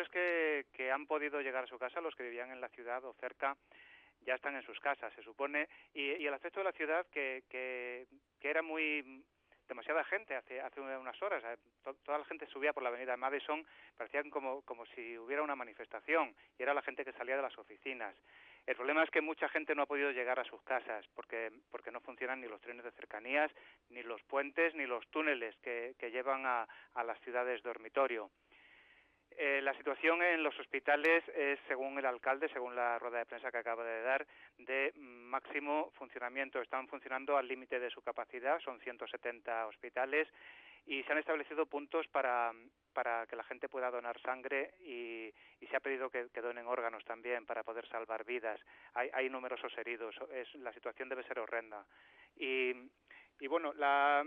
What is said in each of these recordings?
trabajadores que han podido llegar a su casa, los que vivían en la ciudad o cerca, ya están en sus casas, se supone, y el aspecto de la ciudad que era demasiada gente hace unas horas. Toda la gente subía por la avenida Madison, parecía como si hubiera una manifestación, y era la gente que salía de las oficinas. El problema es que mucha gente no ha podido llegar a sus casas porque no funcionan ni los trenes de cercanías, ni los puentes, ni los túneles que llevan a las ciudades dormitorio. La situación en los hospitales es, según el alcalde, según la rueda de prensa que acaba de dar, de máximo funcionamiento. Están funcionando al límite de su capacidad, son 170 hospitales, y se han establecido puntos para que la gente pueda donar sangre y se ha pedido que donen órganos también para poder salvar vidas. Hay numerosos heridos, la situación debe ser horrenda. Y bueno, la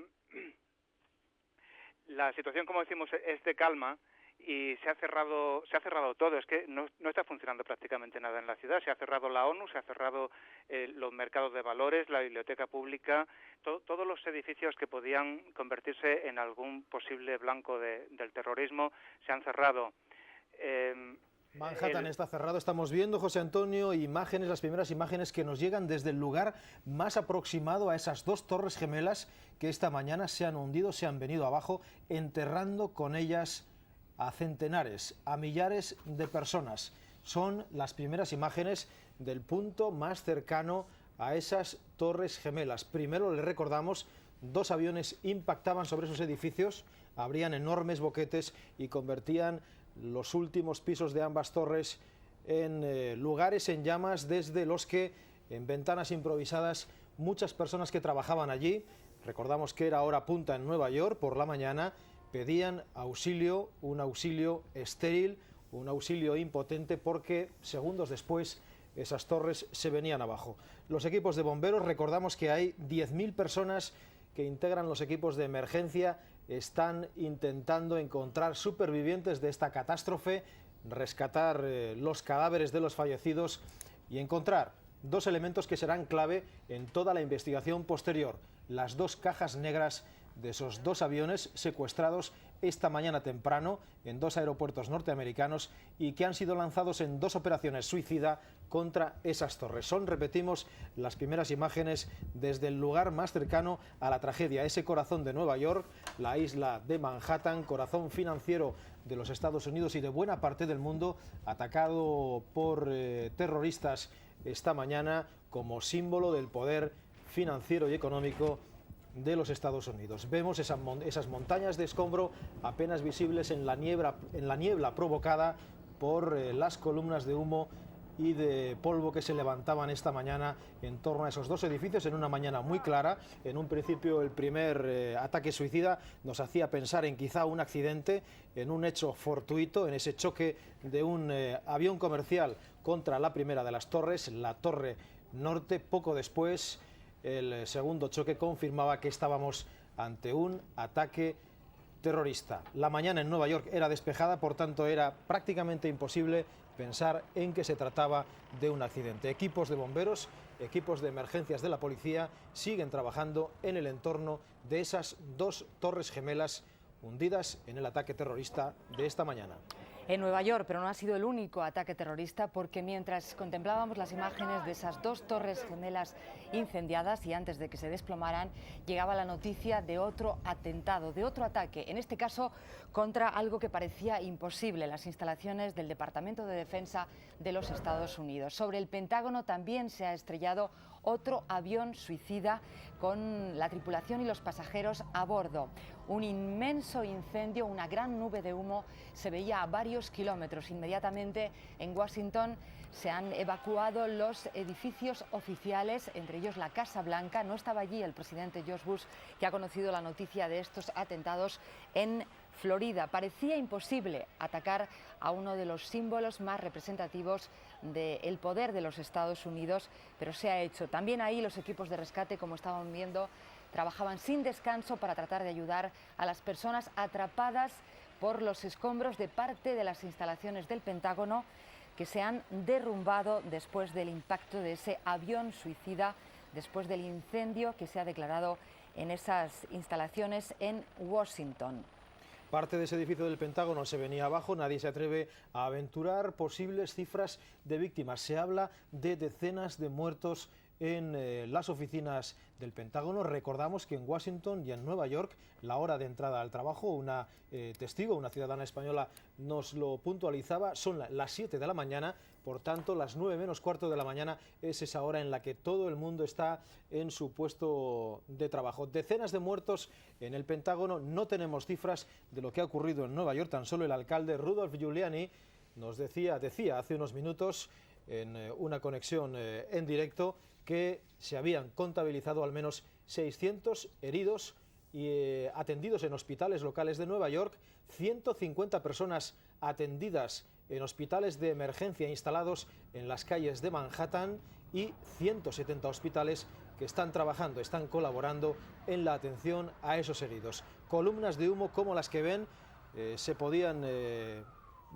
situación, como decimos, es de calma, y se ha cerrado todo. Es que no está funcionando prácticamente nada en la ciudad. Se ha cerrado la ONU, se ha cerrado los mercados de valores, la biblioteca pública, todos los edificios que podían convertirse en algún posible blanco del terrorismo se han cerrado. Manhattan está cerrado, estamos viendo, José Antonio, imágenes, las primeras imágenes que nos llegan desde el lugar más aproximado a esas dos torres gemelas que esta mañana se han hundido, se han venido abajo, enterrando con ellas a centenares, a millares de personas. Son las primeras imágenes del punto más cercano a esas torres gemelas. Primero, les recordamos, 2 aviones impactaban sobre esos edificios, abrían enormes boquetes y convertían los últimos pisos de ambas torres en lugares en llamas, desde los que, en ventanas improvisadas, muchas personas que trabajaban allí, recordamos que era hora punta en Nueva York por la mañana, pedían auxilio, un auxilio estéril, un auxilio impotente, porque segundos después esas torres se venían abajo. Los equipos de bomberos, recordamos que hay 10.000 personas que integran los equipos de emergencia, están intentando encontrar supervivientes de esta catástrofe, rescatar los cadáveres de los fallecidos y encontrar 2 elementos que serán clave en toda la investigación posterior: las 2 cajas negras de esos 2 aviones secuestrados esta mañana temprano en 2 aeropuertos norteamericanos y que han sido lanzados en 2 operaciones suicida contra esas torres. Son, repetimos, las primeras imágenes desde el lugar más cercano a la tragedia, ese corazón de Nueva York, la isla de Manhattan, corazón financiero de los Estados Unidos y de buena parte del mundo, atacado por terroristas esta mañana como símbolo del poder financiero y económico de los Estados Unidos. Vemos esas montañas de escombro apenas visibles en la niebla provocada por las columnas de humo y de polvo que se levantaban esta mañana en torno a esos 2 edificios en una mañana muy clara. En un principio el primer ataque suicida nos hacía pensar en quizá un accidente, en un hecho fortuito, en ese choque de un avión comercial contra la primera de las torres, la Torre Norte. Poco después, el segundo choque confirmaba que estábamos ante un ataque terrorista. La mañana en Nueva York era despejada, por tanto era prácticamente imposible pensar en que se trataba de un accidente. Equipos de bomberos, equipos de emergencias de la policía siguen trabajando en el entorno de esas 2 torres gemelas hundidas en el ataque terrorista de esta mañana. En Nueva York, pero no ha sido el único ataque terrorista, porque mientras contemplábamos las imágenes de esas 2 torres gemelas incendiadas y antes de que se desplomaran, llegaba la noticia de otro atentado, de otro ataque, en este caso contra algo que parecía imposible, las instalaciones del Departamento de Defensa de los Estados Unidos. Sobre el Pentágono también se ha estrellado otro avión suicida con la tripulación y los pasajeros a bordo. Un inmenso incendio, una gran nube de humo se veía a varios kilómetros. Inmediatamente en Washington se han evacuado los edificios oficiales, entre ellos la Casa Blanca. No estaba allí el presidente George Bush, que ha conocido la noticia de estos atentados en Florida. Parecía imposible atacar a uno de los símbolos más representativos del poder de los Estados Unidos, pero se ha hecho. También ahí los equipos de rescate, como estaban viendo, trabajaban sin descanso para tratar de ayudar a las personas atrapadas por los escombros de parte de las instalaciones del Pentágono que se han derrumbado después del impacto de ese avión suicida, después del incendio que se ha declarado en esas instalaciones en Washington. Parte de ese edificio del Pentágono se venía abajo, nadie se atreve a aventurar posibles cifras de víctimas. Se habla de decenas de muertos en las oficinas del Pentágono. Recordamos que en Washington y en Nueva York la hora de entrada al trabajo, una testigo, una ciudadana española, nos lo puntualizaba, son las 7 de la mañana, por tanto las 9 menos cuarto de la mañana es esa hora en la que todo el mundo está en su puesto de trabajo. Decenas de muertos en el Pentágono, no tenemos cifras de lo que ha ocurrido en Nueva York, tan solo el alcalde Rudolph Giuliani nos decía hace unos minutos en una conexión en directo que se habían contabilizado al menos 600 heridos y atendidos en hospitales locales de Nueva York, 150 personas atendidas en hospitales de emergencia instalados en las calles de Manhattan y 170 hospitales que están trabajando, están colaborando en la atención a esos heridos. Columnas de humo como las que ven se podían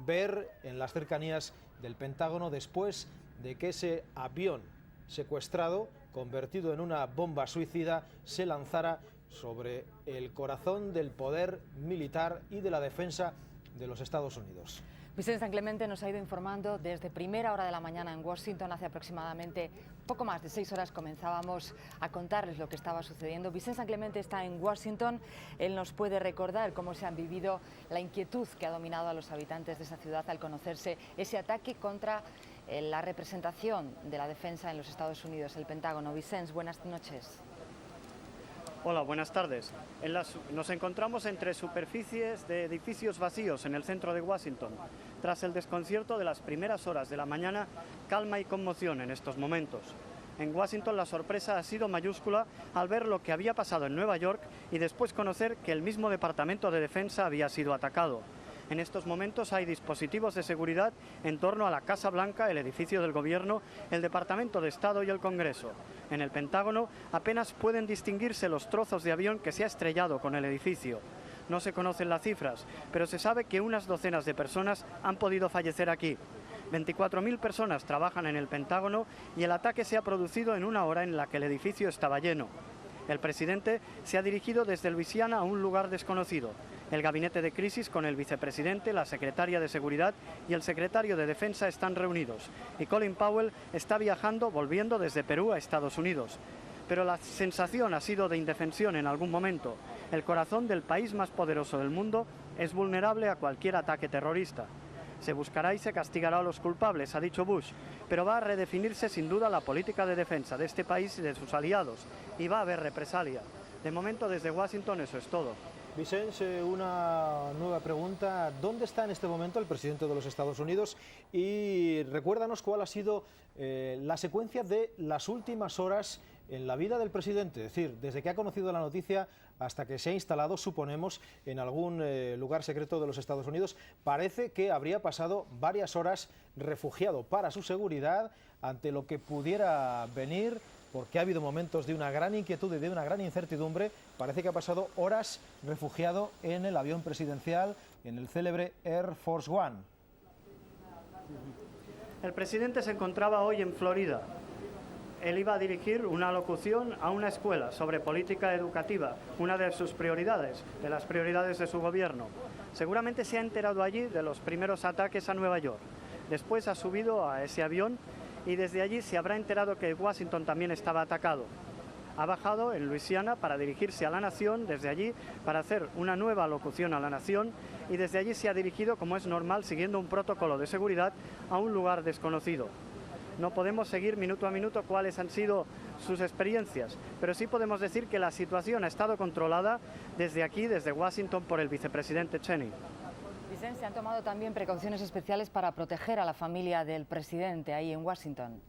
ver en las cercanías del Pentágono después de que ese avión secuestrado, convertido en una bomba suicida, se lanzara sobre el corazón del poder militar y de la defensa de los Estados Unidos. Vicente San Clemente nos ha ido informando desde primera hora de la mañana en Washington. Hace aproximadamente poco más de 6 horas comenzábamos a contarles lo que estaba sucediendo. Vicente San Clemente está en Washington. Él nos puede recordar cómo se han vivido la inquietud que ha dominado a los habitantes de esa ciudad al conocerse ese ataque contra la representación de la defensa en los Estados Unidos, el Pentágono. Vicente, buenas noches. Hola, buenas tardes. Nos encontramos entre superficies de edificios vacíos en el centro de Washington. Tras el desconcierto de las primeras horas de la mañana, calma y conmoción en estos momentos. En Washington la sorpresa ha sido mayúscula al ver lo que había pasado en Nueva York y después conocer que el mismo Departamento de Defensa había sido atacado. En estos momentos hay dispositivos de seguridad en torno a la Casa Blanca, el edificio del Gobierno, el Departamento de Estado y el Congreso. En el Pentágono apenas pueden distinguirse los trozos de avión que se ha estrellado con el edificio. No se conocen las cifras, pero se sabe que unas docenas de personas han podido fallecer aquí. 24.000 personas trabajan en el Pentágono y el ataque se ha producido en una hora en la que el edificio estaba lleno. El presidente se ha dirigido desde Luisiana a un lugar desconocido. El gabinete de crisis con el vicepresidente, la secretaria de Seguridad y el secretario de Defensa están reunidos. Y Colin Powell está volviendo desde Perú a Estados Unidos. Pero la sensación ha sido de indefensión en algún momento. El corazón del país más poderoso del mundo es vulnerable a cualquier ataque terrorista. Se buscará y se castigará a los culpables, ha dicho Bush, pero va a redefinirse sin duda la política de defensa de este país y de sus aliados, y va a haber represalia. De momento, desde Washington, eso es todo. Vicente, una nueva pregunta. ¿Dónde está en este momento el presidente de los Estados Unidos? Y recuérdanos cuál ha sido la secuencia de las últimas horas en la vida del presidente, es decir, desde que ha conocido la noticia hasta que se ha instalado, suponemos, en algún lugar secreto de los Estados Unidos. Parece que habría pasado varias horas refugiado para su seguridad ante lo que pudiera venir, porque ha habido momentos de una gran inquietud y de una gran incertidumbre. Parece que ha pasado horas refugiado en el avión presidencial, en el célebre Air Force One. El presidente se encontraba hoy en Florida. Él iba a dirigir una locución a una escuela sobre política educativa, una de sus prioridades, de las prioridades de su gobierno. Seguramente se ha enterado allí de los primeros ataques a Nueva York. Después ha subido a ese avión y desde allí se habrá enterado que Washington también estaba atacado. Ha bajado en Luisiana para dirigirse a la nación, desde allí para hacer una nueva locución a la nación, y desde allí se ha dirigido, como es normal, siguiendo un protocolo de seguridad, a un lugar desconocido. No podemos seguir minuto a minuto cuáles han sido sus experiencias, pero sí podemos decir que la situación ha estado controlada desde aquí, desde Washington, por el vicepresidente Cheney. Vicente, se han tomado también precauciones especiales para proteger a la familia del presidente ahí en Washington.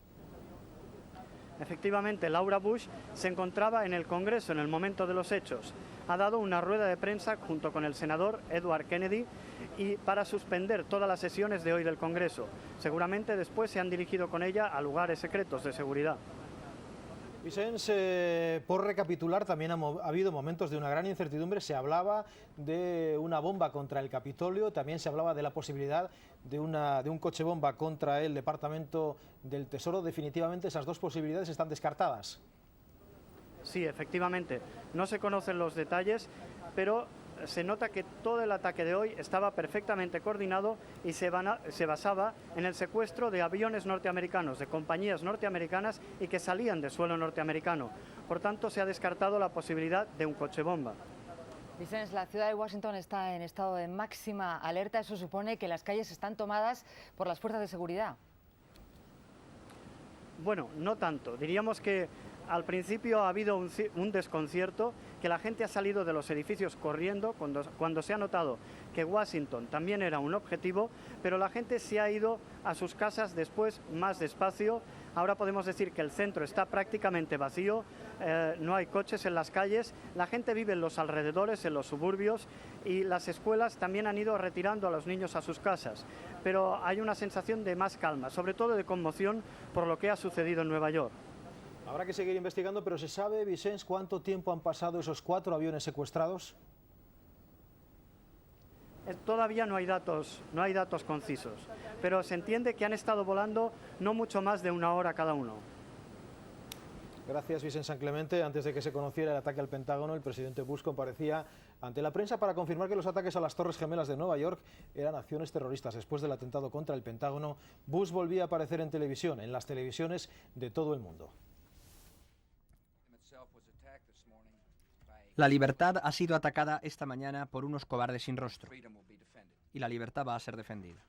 Efectivamente, Laura Bush se encontraba en el Congreso en el momento de los hechos. Ha dado una rueda de prensa junto con el senador Edward Kennedy y para suspender todas las sesiones de hoy del Congreso. Seguramente después se han dirigido con ella a lugares secretos de seguridad. Vicente, por recapitular, también ha habido momentos de una gran incertidumbre. Se hablaba de una bomba contra el Capitolio, también se hablaba de la posibilidad de un coche bomba contra el Departamento del Tesoro. Definitivamente esas dos posibilidades están descartadas. Sí, efectivamente. No se conocen los detalles, pero se nota que todo el ataque de hoy estaba perfectamente coordinado y se basaba en el secuestro de aviones norteamericanos, de compañías norteamericanas y que salían de suelo norteamericano. Por tanto, se ha descartado la posibilidad de un coche bomba. Vicens, la ciudad de Washington está en estado de máxima alerta. Eso supone que las calles están tomadas por las fuerzas de seguridad. Bueno, no tanto. Diríamos que al principio ha habido un desconcierto, que la gente ha salido de los edificios corriendo cuando se ha notado que Washington también era un objetivo, pero la gente se ha ido a sus casas después más despacio. Ahora podemos decir que el centro está prácticamente vacío, no hay coches en las calles, la gente vive en los alrededores, en los suburbios, y las escuelas también han ido retirando a los niños a sus casas. Pero hay una sensación de más calma, sobre todo de conmoción por lo que ha sucedido en Nueva York. Habrá que seguir investigando, pero ¿se sabe, Vicens, cuánto tiempo han pasado esos 4 aviones secuestrados? Todavía no hay datos concisos, pero se entiende que han estado volando no mucho más de 1 hora cada uno. Gracias, Vicens San Clemente. Antes de que se conociera el ataque al Pentágono, el presidente Bush comparecía ante la prensa para confirmar que los ataques a las Torres Gemelas de Nueva York eran acciones terroristas. Después del atentado contra el Pentágono, Bush volvía a aparecer en televisión, en las televisiones de todo el mundo. La libertad ha sido atacada esta mañana por unos cobardes sin rostro, y la libertad va a ser defendida.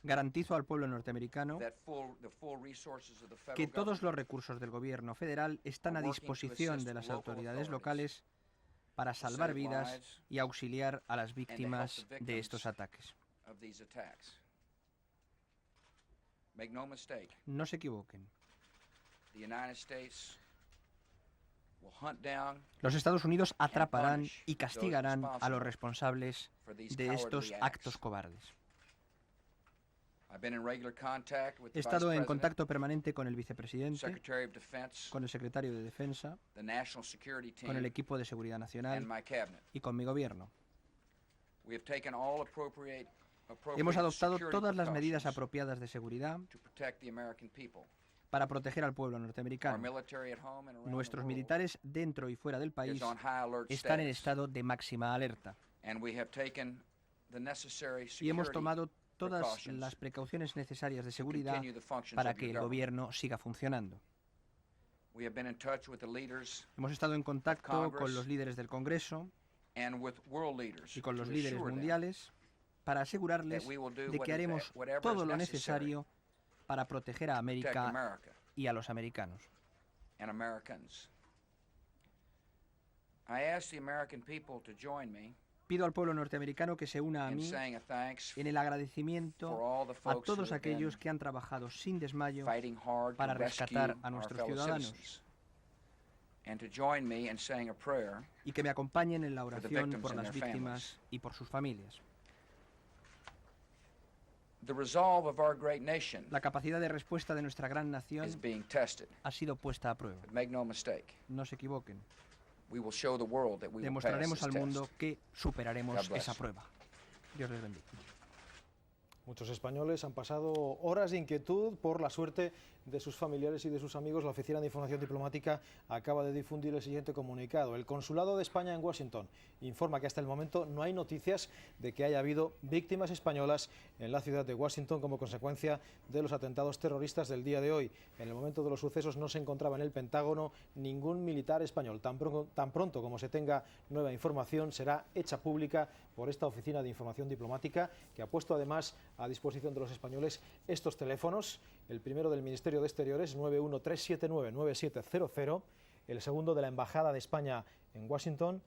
Garantizo al pueblo norteamericano que todos los recursos del gobierno federal están a disposición de las autoridades locales para salvar vidas y auxiliar a las víctimas de estos ataques. No se equivoquen. Los Estados Unidos atraparán y castigarán a los responsables de estos actos cobardes. He estado en contacto permanente con el vicepresidente, con el secretario de Defensa, con el equipo de seguridad nacional y con mi gobierno. Hemos adoptado todas las medidas apropiadas de seguridad para proteger al pueblo norteamericano. Nuestros militares dentro y fuera del país están en estado de máxima alerta. Y hemos tomado todas las precauciones necesarias de seguridad para que el gobierno siga funcionando. Hemos estado en contacto con los líderes del Congreso y con los líderes mundiales para asegurarles de que haremos todo lo necesario para proteger a América y a los americanos. Pido al pueblo norteamericano que se una a mí en el agradecimiento a todos aquellos que han trabajado sin desmayo para rescatar a nuestros ciudadanos y que me acompañen en la oración por las víctimas y por sus familias. La capacidad de respuesta de nuestra gran nación ha sido puesta a prueba. No se equivoquen. Demostraremos al mundo que superaremos esa prueba. Dios les bendiga. Muchos españoles han pasado horas de inquietud por la suerte de sus familiares y de sus amigos. La Oficina de Información Diplomática acaba de difundir el siguiente comunicado. El Consulado de España en Washington informa que hasta el momento no hay noticias de que haya habido víctimas españolas en la ciudad de Washington como consecuencia de los atentados terroristas del día de hoy. En el momento de los sucesos no se encontraba en el Pentágono ningún militar español. Tan pronto como se tenga nueva información será hecha pública por esta Oficina de Información Diplomática, que ha puesto además a disposición de los españoles estos teléfonos. El primero del Ministerio de Exteriores, 913799700, el segundo de la Embajada de España en Washington,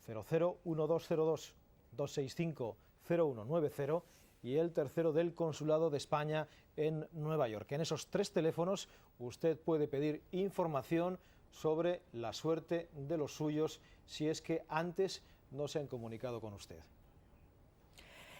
001202-265-0190, y el tercero del Consulado de España en Nueva York. En esos 3 teléfonos usted puede pedir información sobre la suerte de los suyos si es que antes no se han comunicado con usted.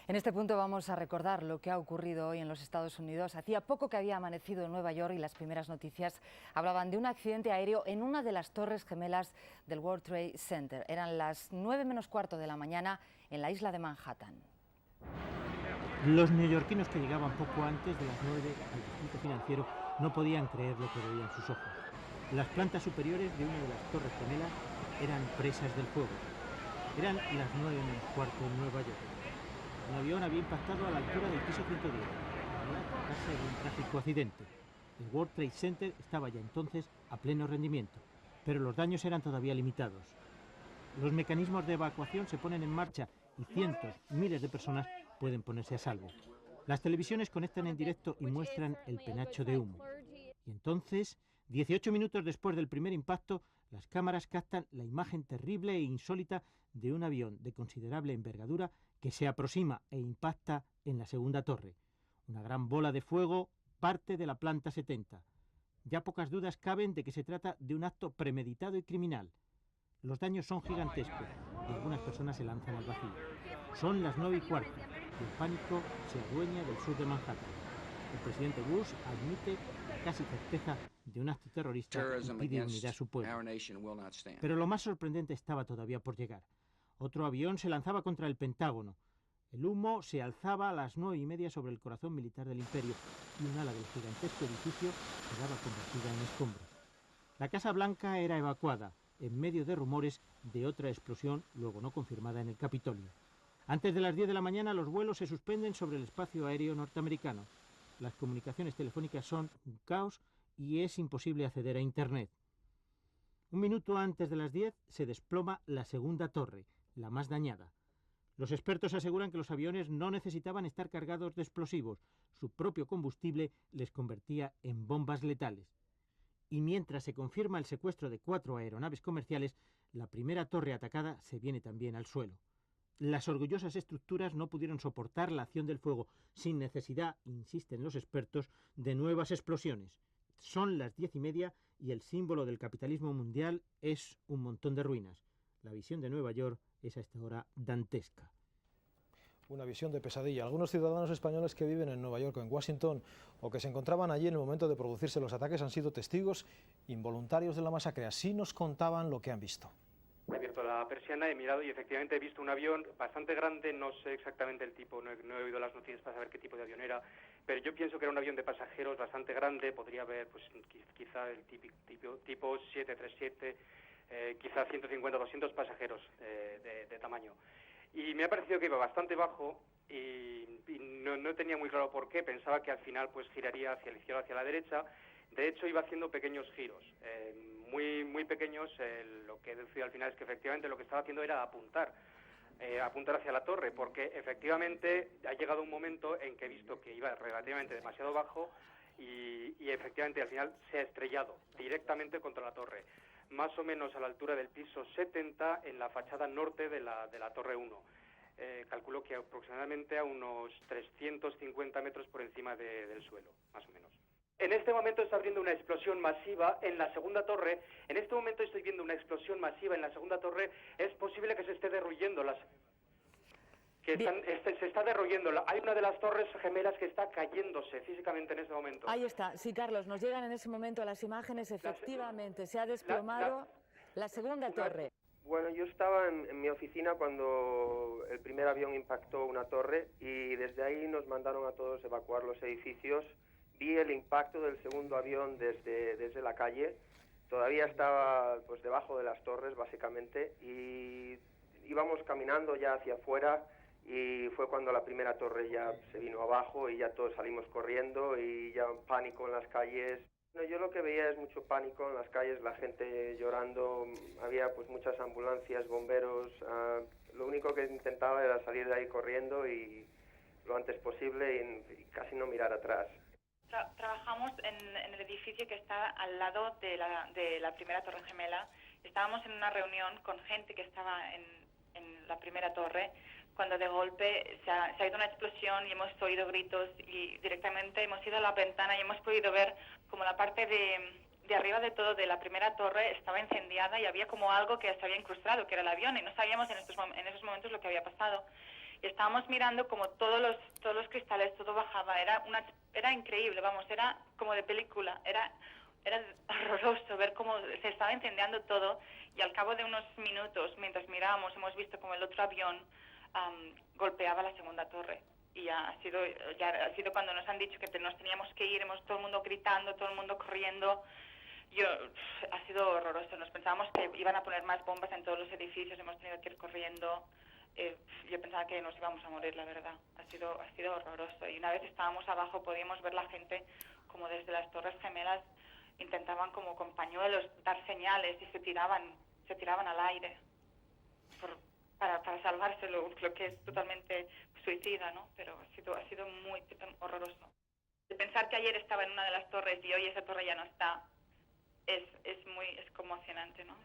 En este punto vamos a recordar lo que ha ocurrido hoy en los Estados Unidos. Hacía poco que había amanecido en Nueva York y las primeras noticias hablaban de un accidente aéreo en una de las torres gemelas del World Trade Center. Eran las 9 menos cuarto de la mañana en la isla de Manhattan. Los neoyorquinos que llegaban poco antes de las 9 al distrito financiero no podían creer lo que veían sus ojos. Las plantas superiores de una de las torres gemelas eran presas del fuego. Eran las 9:15 en Nueva York. Un avión había impactado a la altura del piso 110, para tratarse de un trágico accidente. El World Trade Center estaba ya entonces a pleno rendimiento, pero los daños eran todavía limitados. Los mecanismos de evacuación se ponen en marcha y cientos, miles de personas pueden ponerse a salvo. Las televisiones conectan en directo y muestran el penacho de humo. Y entonces, 18 minutos después del primer impacto, las cámaras captan la imagen terrible e insólita de un avión de considerable envergadura que se aproxima e impacta en la segunda torre. Una gran bola de fuego parte de la planta 70. Ya pocas dudas caben de que se trata de un acto premeditado y criminal. Los daños son gigantescos y algunas personas se lanzan al vacío. Son las 9:15 y el pánico se adueña del sur de Manhattan. El presidente Bush admite la casi certeza de un acto terrorista y pide unidad a su pueblo. Pero lo más sorprendente estaba todavía por llegar. Otro avión se lanzaba contra el Pentágono. El humo se alzaba a las 9:30 sobre el corazón militar del imperio y un ala del gigantesco edificio quedaba convertida en escombros. La Casa Blanca era evacuada en medio de rumores de otra explosión luego no confirmada en el Capitolio. Antes de las 10 de la mañana los vuelos se suspenden sobre el espacio aéreo norteamericano. Las comunicaciones telefónicas son un caos y es imposible acceder a Internet. Un minuto antes de las 10 se desploma la segunda torre, la más dañada. Los expertos aseguran que los aviones no necesitaban estar cargados de explosivos. Su propio combustible les convertía en bombas letales. Y mientras se confirma el secuestro de 4 aeronaves comerciales, la primera torre atacada se viene también al suelo. Las orgullosas estructuras no pudieron soportar la acción del fuego, sin necesidad, insisten los expertos, de nuevas explosiones. Son las 10:30 y el símbolo del capitalismo mundial es un montón de ruinas. La visión de Nueva York es a esta hora dantesca. Una visión de pesadilla. Algunos ciudadanos españoles que viven en Nueva York o en Washington o que se encontraban allí en el momento de producirse los ataques han sido testigos involuntarios de la masacre. Así nos contaban lo que han visto. He abierto la persiana, he mirado y efectivamente he visto un avión bastante grande, no sé exactamente el tipo, no he oído las noticias para saber qué tipo de avión era, pero yo pienso que era un avión de pasajeros bastante grande, podría haber pues quizá el tipo 737, quizá 150 o 200 pasajeros de tamaño. Y me ha parecido que iba bastante bajo y no tenía muy claro por qué, pensaba que al final pues giraría hacia la izquierda o hacia la derecha. De hecho, iba haciendo pequeños giros, muy pequeños. Lo que he decidido al final es que efectivamente lo que estaba haciendo era apuntar hacia la torre, porque efectivamente ha llegado un momento en que he visto que iba relativamente demasiado bajo y efectivamente al final se ha estrellado directamente contra la torre, más o menos a la altura del piso 70 en la fachada norte de la torre 1. Calculo que aproximadamente a unos 350 metros por encima del suelo, más o menos. En este momento está abriendo una explosión masiva en la segunda torre. En este momento estoy viendo una explosión masiva en la segunda torre. Es posible que se esté derruyendo se está derruyendo. Hay una de las torres gemelas que está cayéndose físicamente en este momento. Ahí está. Sí, Carlos, nos llegan en ese momento las imágenes. Efectivamente, se ha desplomado la segunda torre. Bueno, yo estaba en mi oficina cuando el primer avión impactó una torre y desde ahí nos mandaron a todos evacuar los edificios. Vi el impacto del segundo avión desde la calle. Todavía estaba pues debajo de las torres básicamente y íbamos caminando ya hacia afuera y fue cuando la primera torre ya se vino abajo y ya todos salimos corriendo y ya pánico en las calles. No, yo lo que veía es mucho pánico en las calles, la gente llorando, había pues muchas ambulancias, bomberos. Lo único que intentaba era salir de ahí corriendo y lo antes posible y casi no mirar atrás. Trabajamos en el edificio que está al lado de la primera torre gemela. Estábamos en una reunión con gente que estaba en la primera torre cuando de golpe se ha ido una explosión y hemos oído gritos y directamente hemos ido a la ventana y hemos podido ver como la parte de arriba de todo de la primera torre estaba incendiada y había como algo que se había incrustado, que era el avión, y no sabíamos en esos momentos lo que había pasado. Y estábamos mirando como todos los cristales, todo bajaba, era increíble, vamos, era como de película, era horroroso ver cómo se estaba incendiando todo y al cabo de unos minutos, mientras mirábamos, hemos visto como el otro avión golpeaba la segunda torre. Y ya ha sido cuando nos han dicho que nos teníamos que ir, todo el mundo gritando, todo el mundo corriendo. Ha sido horroroso. Nos pensábamos que iban a poner más bombas en todos los edificios, hemos tenido que ir corriendo. Yo pensaba que nos íbamos a morir, la verdad. Ha sido horroroso. Y una vez estábamos abajo podíamos ver la gente como desde las Torres Gemelas intentaban como con pañuelos dar señales y se tiraban al aire para salvarse, lo que es totalmente suicida, ¿no? Pero ha sido muy horroroso. De pensar que ayer estaba en una de las torres y hoy esa torre ya no está, es conmocionante, ¿no?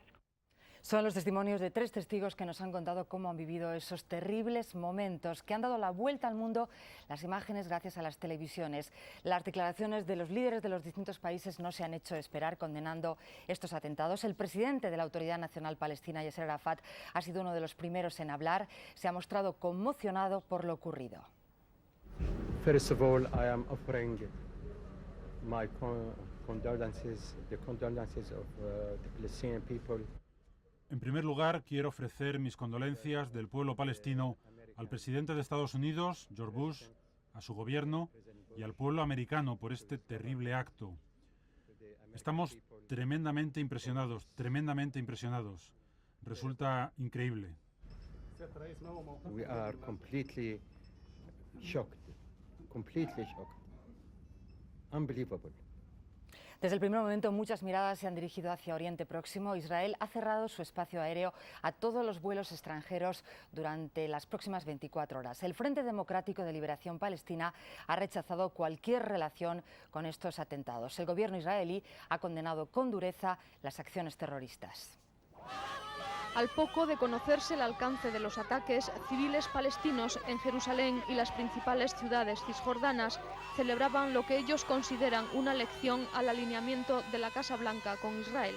Son los testimonios de 3 testigos que nos han contado cómo han vivido esos terribles momentos, que han dado la vuelta al mundo las imágenes gracias a las televisiones. Las declaraciones de los líderes de los distintos países no se han hecho esperar condenando estos atentados. El presidente de la Autoridad Nacional Palestina, Yasser Arafat, ha sido uno de los primeros en hablar. Se ha mostrado conmocionado por lo ocurrido. First of all, I am offering my condolences, the condolences of the Palestinian people. En primer lugar, quiero ofrecer mis condolencias del pueblo palestino al presidente de Estados Unidos, George Bush, a su gobierno y al pueblo americano por este terrible acto. Estamos tremendamente impresionados. Resulta increíble. We are completely shocked. Unbelievable. Desde el primer momento, muchas miradas se han dirigido hacia Oriente Próximo. Israel ha cerrado su espacio aéreo a todos los vuelos extranjeros durante las próximas 24 horas. El Frente Democrático de Liberación Palestina ha rechazado cualquier relación con estos atentados. El gobierno israelí ha condenado con dureza las acciones terroristas. Al poco de conocerse el alcance de los ataques, civiles palestinos en Jerusalén y las principales ciudades cisjordanas celebraban lo que ellos consideran una lección al alineamiento de la Casa Blanca con Israel.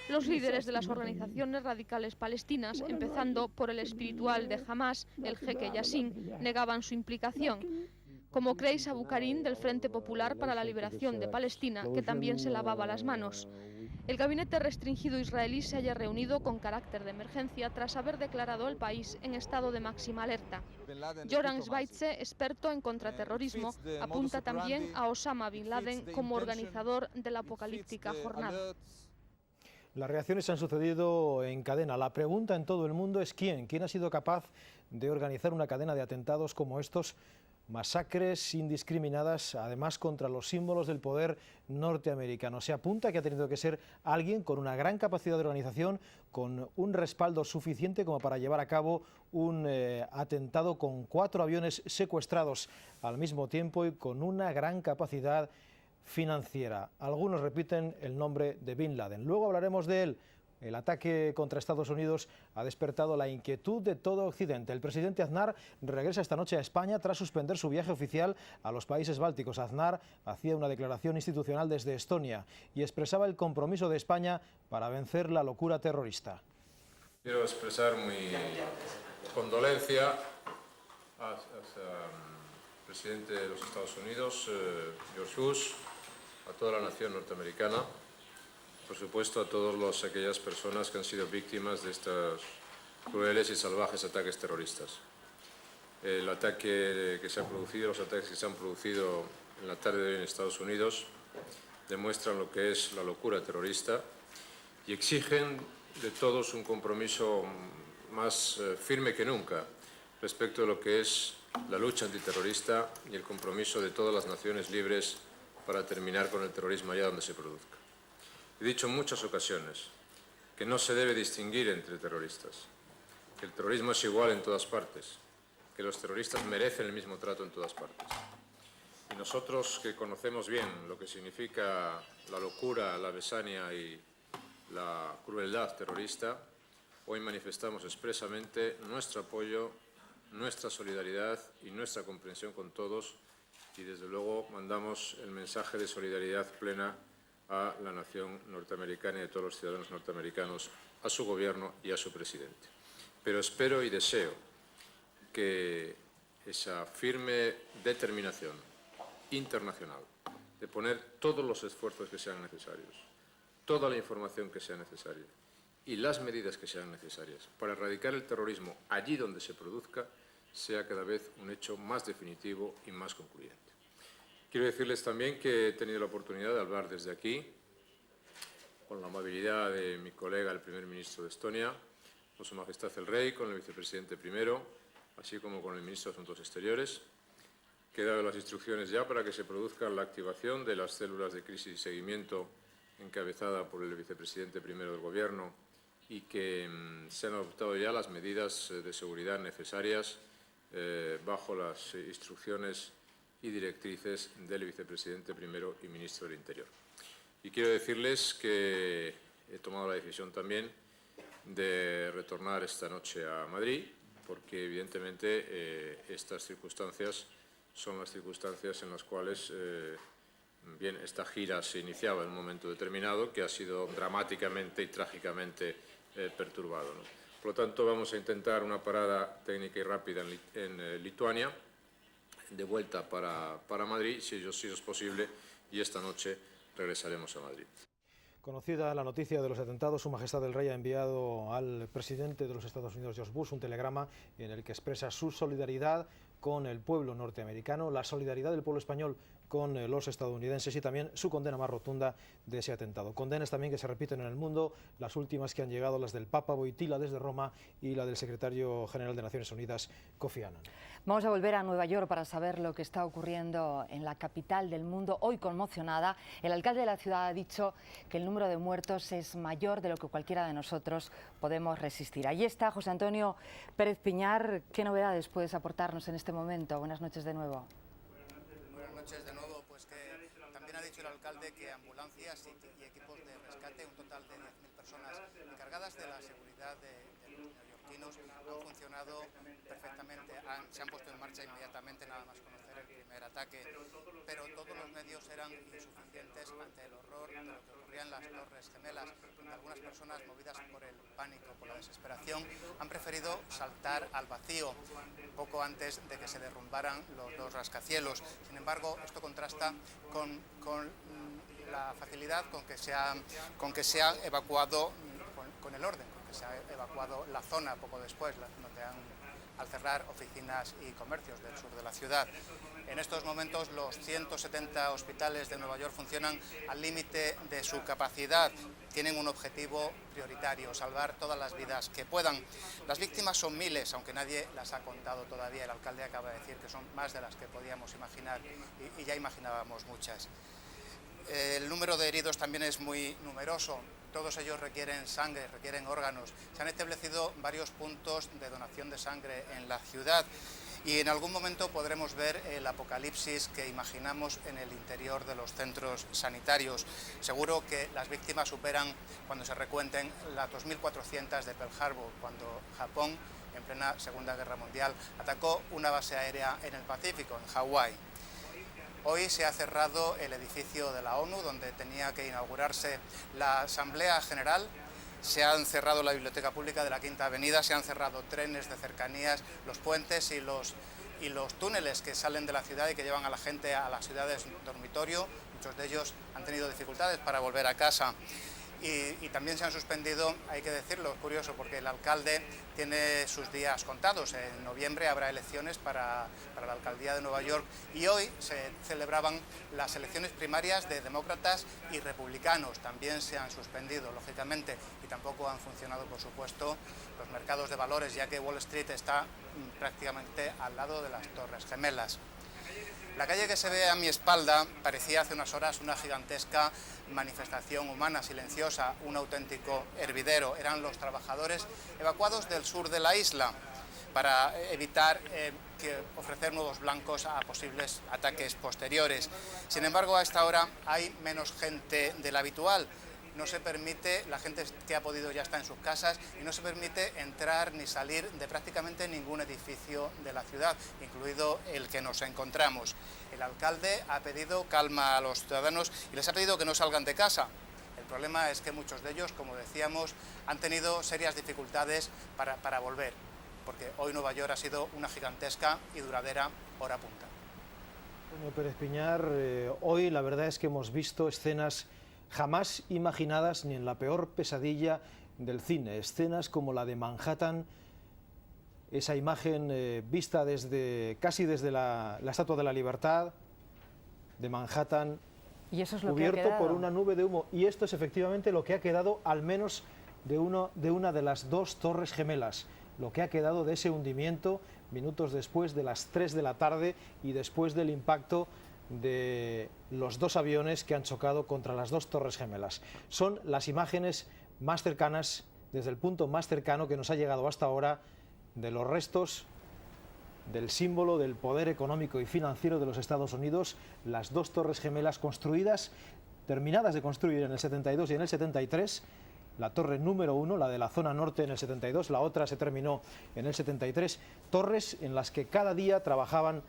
Los líderes de las organizaciones radicales palestinas, empezando por el espiritual de Hamás, el jeque Yassin, negaban su implicación, como Kreis Abu Karim del Frente Popular para la Liberación de Palestina, que también se lavaba las manos. El gabinete restringido israelí se haya reunido con carácter de emergencia tras haber declarado el país en estado de máxima alerta. Joran Schweitzer, experto en contraterrorismo, apunta también a Osama Bin Laden como organizador de la apocalíptica jornada. Las reacciones han sucedido en cadena. La pregunta en todo el mundo es ¿quién ha sido capaz de organizar una cadena de atentados como estos? Masacres indiscriminadas, además contra los símbolos del poder norteamericano. Se apunta que ha tenido que ser alguien con una gran capacidad de organización, con un respaldo suficiente como para llevar a cabo un atentado con 4 aviones secuestrados al mismo tiempo y con una gran capacidad financiera. Algunos repiten el nombre de Bin Laden. Luego hablaremos de él. El ataque contra Estados Unidos ha despertado la inquietud de todo Occidente. El presidente Aznar regresa esta noche a España tras suspender su viaje oficial a los países bálticos. Aznar hacía una declaración institucional desde Estonia y expresaba el compromiso de España para vencer la locura terrorista. Quiero expresar mi condolencia al presidente de los Estados Unidos, George Bush, a toda la nación norteamericana, por supuesto a todas aquellas personas que han sido víctimas de estos crueles y salvajes ataques terroristas. El ataque que se ha producido, los ataques que se han producido en la tarde de hoy en Estados Unidos demuestran lo que es la locura terrorista y exigen de todos un compromiso más firme que nunca respecto de lo que es la lucha antiterrorista y el compromiso de todas las naciones libres para terminar con el terrorismo allá donde se produzca. He dicho en muchas ocasiones que no se debe distinguir entre terroristas, que el terrorismo es igual en todas partes, que los terroristas merecen el mismo trato en todas partes. Y nosotros que conocemos bien lo que significa la locura, la besania y la crueldad terrorista, hoy manifestamos expresamente nuestro apoyo, nuestra solidaridad y nuestra comprensión con todos y desde luego mandamos el mensaje de solidaridad plena a la nación norteamericana y a todos los ciudadanos norteamericanos, a su gobierno y a su presidente. Pero espero y deseo que esa firme determinación internacional de poner todos los esfuerzos que sean necesarios, toda la información que sea necesaria y las medidas que sean necesarias para erradicar el terrorismo allí donde se produzca, sea cada vez un hecho más definitivo y más concluyente. Quiero decirles también que he tenido la oportunidad de hablar desde aquí con la amabilidad de mi colega, el primer ministro de Estonia, con Su Majestad el Rey, con el vicepresidente primero, así como con el ministro de Asuntos Exteriores, que he dado las instrucciones ya para que se produzca la activación de las células de crisis y seguimiento encabezada por el vicepresidente primero del Gobierno y que se han adoptado ya las medidas de seguridad necesarias bajo las instrucciones y directrices del vicepresidente primero y ministro del Interior. Y quiero decirles que he tomado la decisión también de retornar esta noche a Madrid, porque evidentemente estas circunstancias son las circunstancias en las cuales bien, esta gira se iniciaba en un momento determinado que ha sido dramáticamente y trágicamente perturbado, ¿no? Por lo tanto, vamos a intentar una parada técnica y rápida en Lituania, de vuelta para Madrid, si es posible, y esta noche regresaremos a Madrid. Conocida la noticia de los atentados, Su Majestad el Rey ha enviado al presidente de los Estados Unidos, George Bush, un telegrama en el que expresa su solidaridad con el pueblo norteamericano, la solidaridad del pueblo español con los estadounidenses y también su condena más rotunda de ese atentado. Condenas también que se repiten en el mundo, las últimas que han llegado, las del Papa Wojtyla desde Roma y la del secretario general de Naciones Unidas, Kofi Annan. Vamos a volver a Nueva York para saber lo que está ocurriendo en la capital del mundo. Hoy, conmocionada, el alcalde de la ciudad ha dicho que el número de muertos es mayor de lo que cualquiera de nosotros podemos resistir. Allí está José Antonio Pérez Piñar. ¿Qué novedades puedes aportarnos en este momento? Buenas noches de nuevo. Buenas noches de nuevo. Pues que también ha dicho el alcalde que ambulancias y equipos de rescate, un total de 10.000 personas encargadas de la seguridad de los neoyorquinos, han funcionado perfectamente, se han puesto en marcha inmediatamente nada más conocer el primer ataque, pero todos los medios eran insuficientes ante el horror de lo que ocurría en las Torres Gemelas, donde algunas personas, movidas por el pánico, por la desesperación, han preferido saltar al vacío poco antes de que se derrumbaran los dos rascacielos. Sin embargo, esto contrasta con la facilidad con que se ha evacuado, con el orden con que se ha evacuado la zona poco después, donde al cerrar oficinas y comercios del sur de la ciudad. En estos momentos los 170 hospitales de Nueva York funcionan al límite de su capacidad. Tienen un objetivo prioritario, salvar todas las vidas que puedan. Las víctimas son miles, aunque nadie las ha contado todavía. El alcalde acaba de decir que son más de las que podíamos imaginar y ya imaginábamos muchas. El número de heridos también es muy numeroso. Todos ellos requieren sangre, requieren órganos. Se han establecido varios puntos de donación de sangre en la ciudad y en algún momento podremos ver el apocalipsis que imaginamos en el interior de los centros sanitarios. Seguro que las víctimas superan, cuando se recuenten, las 2.400 de Pearl Harbor, cuando Japón, en plena Segunda Guerra Mundial, atacó una base aérea en el Pacífico, en Hawái. Hoy se ha cerrado el edificio de la ONU, donde tenía que inaugurarse la Asamblea General. Se han cerrado la Biblioteca Pública de la Quinta Avenida, se han cerrado trenes de cercanías, los puentes y los túneles que salen de la ciudad y que llevan a la gente a las ciudades dormitorio. Muchos de ellos han tenido dificultades para volver a casa. Y también se han suspendido, hay que decirlo, es curioso, porque el alcalde tiene sus días contados. En noviembre habrá elecciones para la alcaldía de Nueva York y hoy se celebraban las elecciones primarias de demócratas y republicanos. También se han suspendido, lógicamente, y tampoco han funcionado, por supuesto, los mercados de valores, ya que Wall Street está prácticamente al lado de las Torres Gemelas. La calle que se ve a mi espalda parecía hace unas horas una gigantesca manifestación humana silenciosa, un auténtico hervidero. Eran los trabajadores evacuados del sur de la isla para evitar ofrecer nuevos blancos a posibles ataques posteriores. Sin embargo, a esta hora hay menos gente de la habitual. No se permite, la gente que ha podido ya está en sus casas y no se permite entrar ni salir de prácticamente ningún edificio de la ciudad, incluido el que nos encontramos. El alcalde ha pedido calma a los ciudadanos y les ha pedido que no salgan de casa. El problema es que muchos de ellos, como decíamos, han tenido serias dificultades para volver, porque hoy Nueva York ha sido una gigantesca y duradera hora punta. Antonio Pérez Piñar, hoy la verdad es que hemos visto escenas jamás imaginadas ni en la peor pesadilla del cine, escenas como la de Manhattan, esa imagen vista casi desde la Estatua de la Libertad de Manhattan, Y eso es lo cubierto que ha quedado por una nube de humo. Y esto es efectivamente lo que ha quedado, al menos de una de las dos torres gemelas, lo que ha quedado de ese hundimiento minutos después de las 3 de la tarde y después del impacto de los dos aviones que han chocado contra las dos torres gemelas. Son las imágenes más cercanas, desde el punto más cercano que nos ha llegado hasta ahora, de los restos del símbolo del poder económico y financiero de los Estados Unidos, las dos torres gemelas construidas, terminadas de construir en el 72 y en el 73, la torre número 1, la de la zona norte, en el 72, la otra se terminó en el 73, torres en las que cada día trabajaban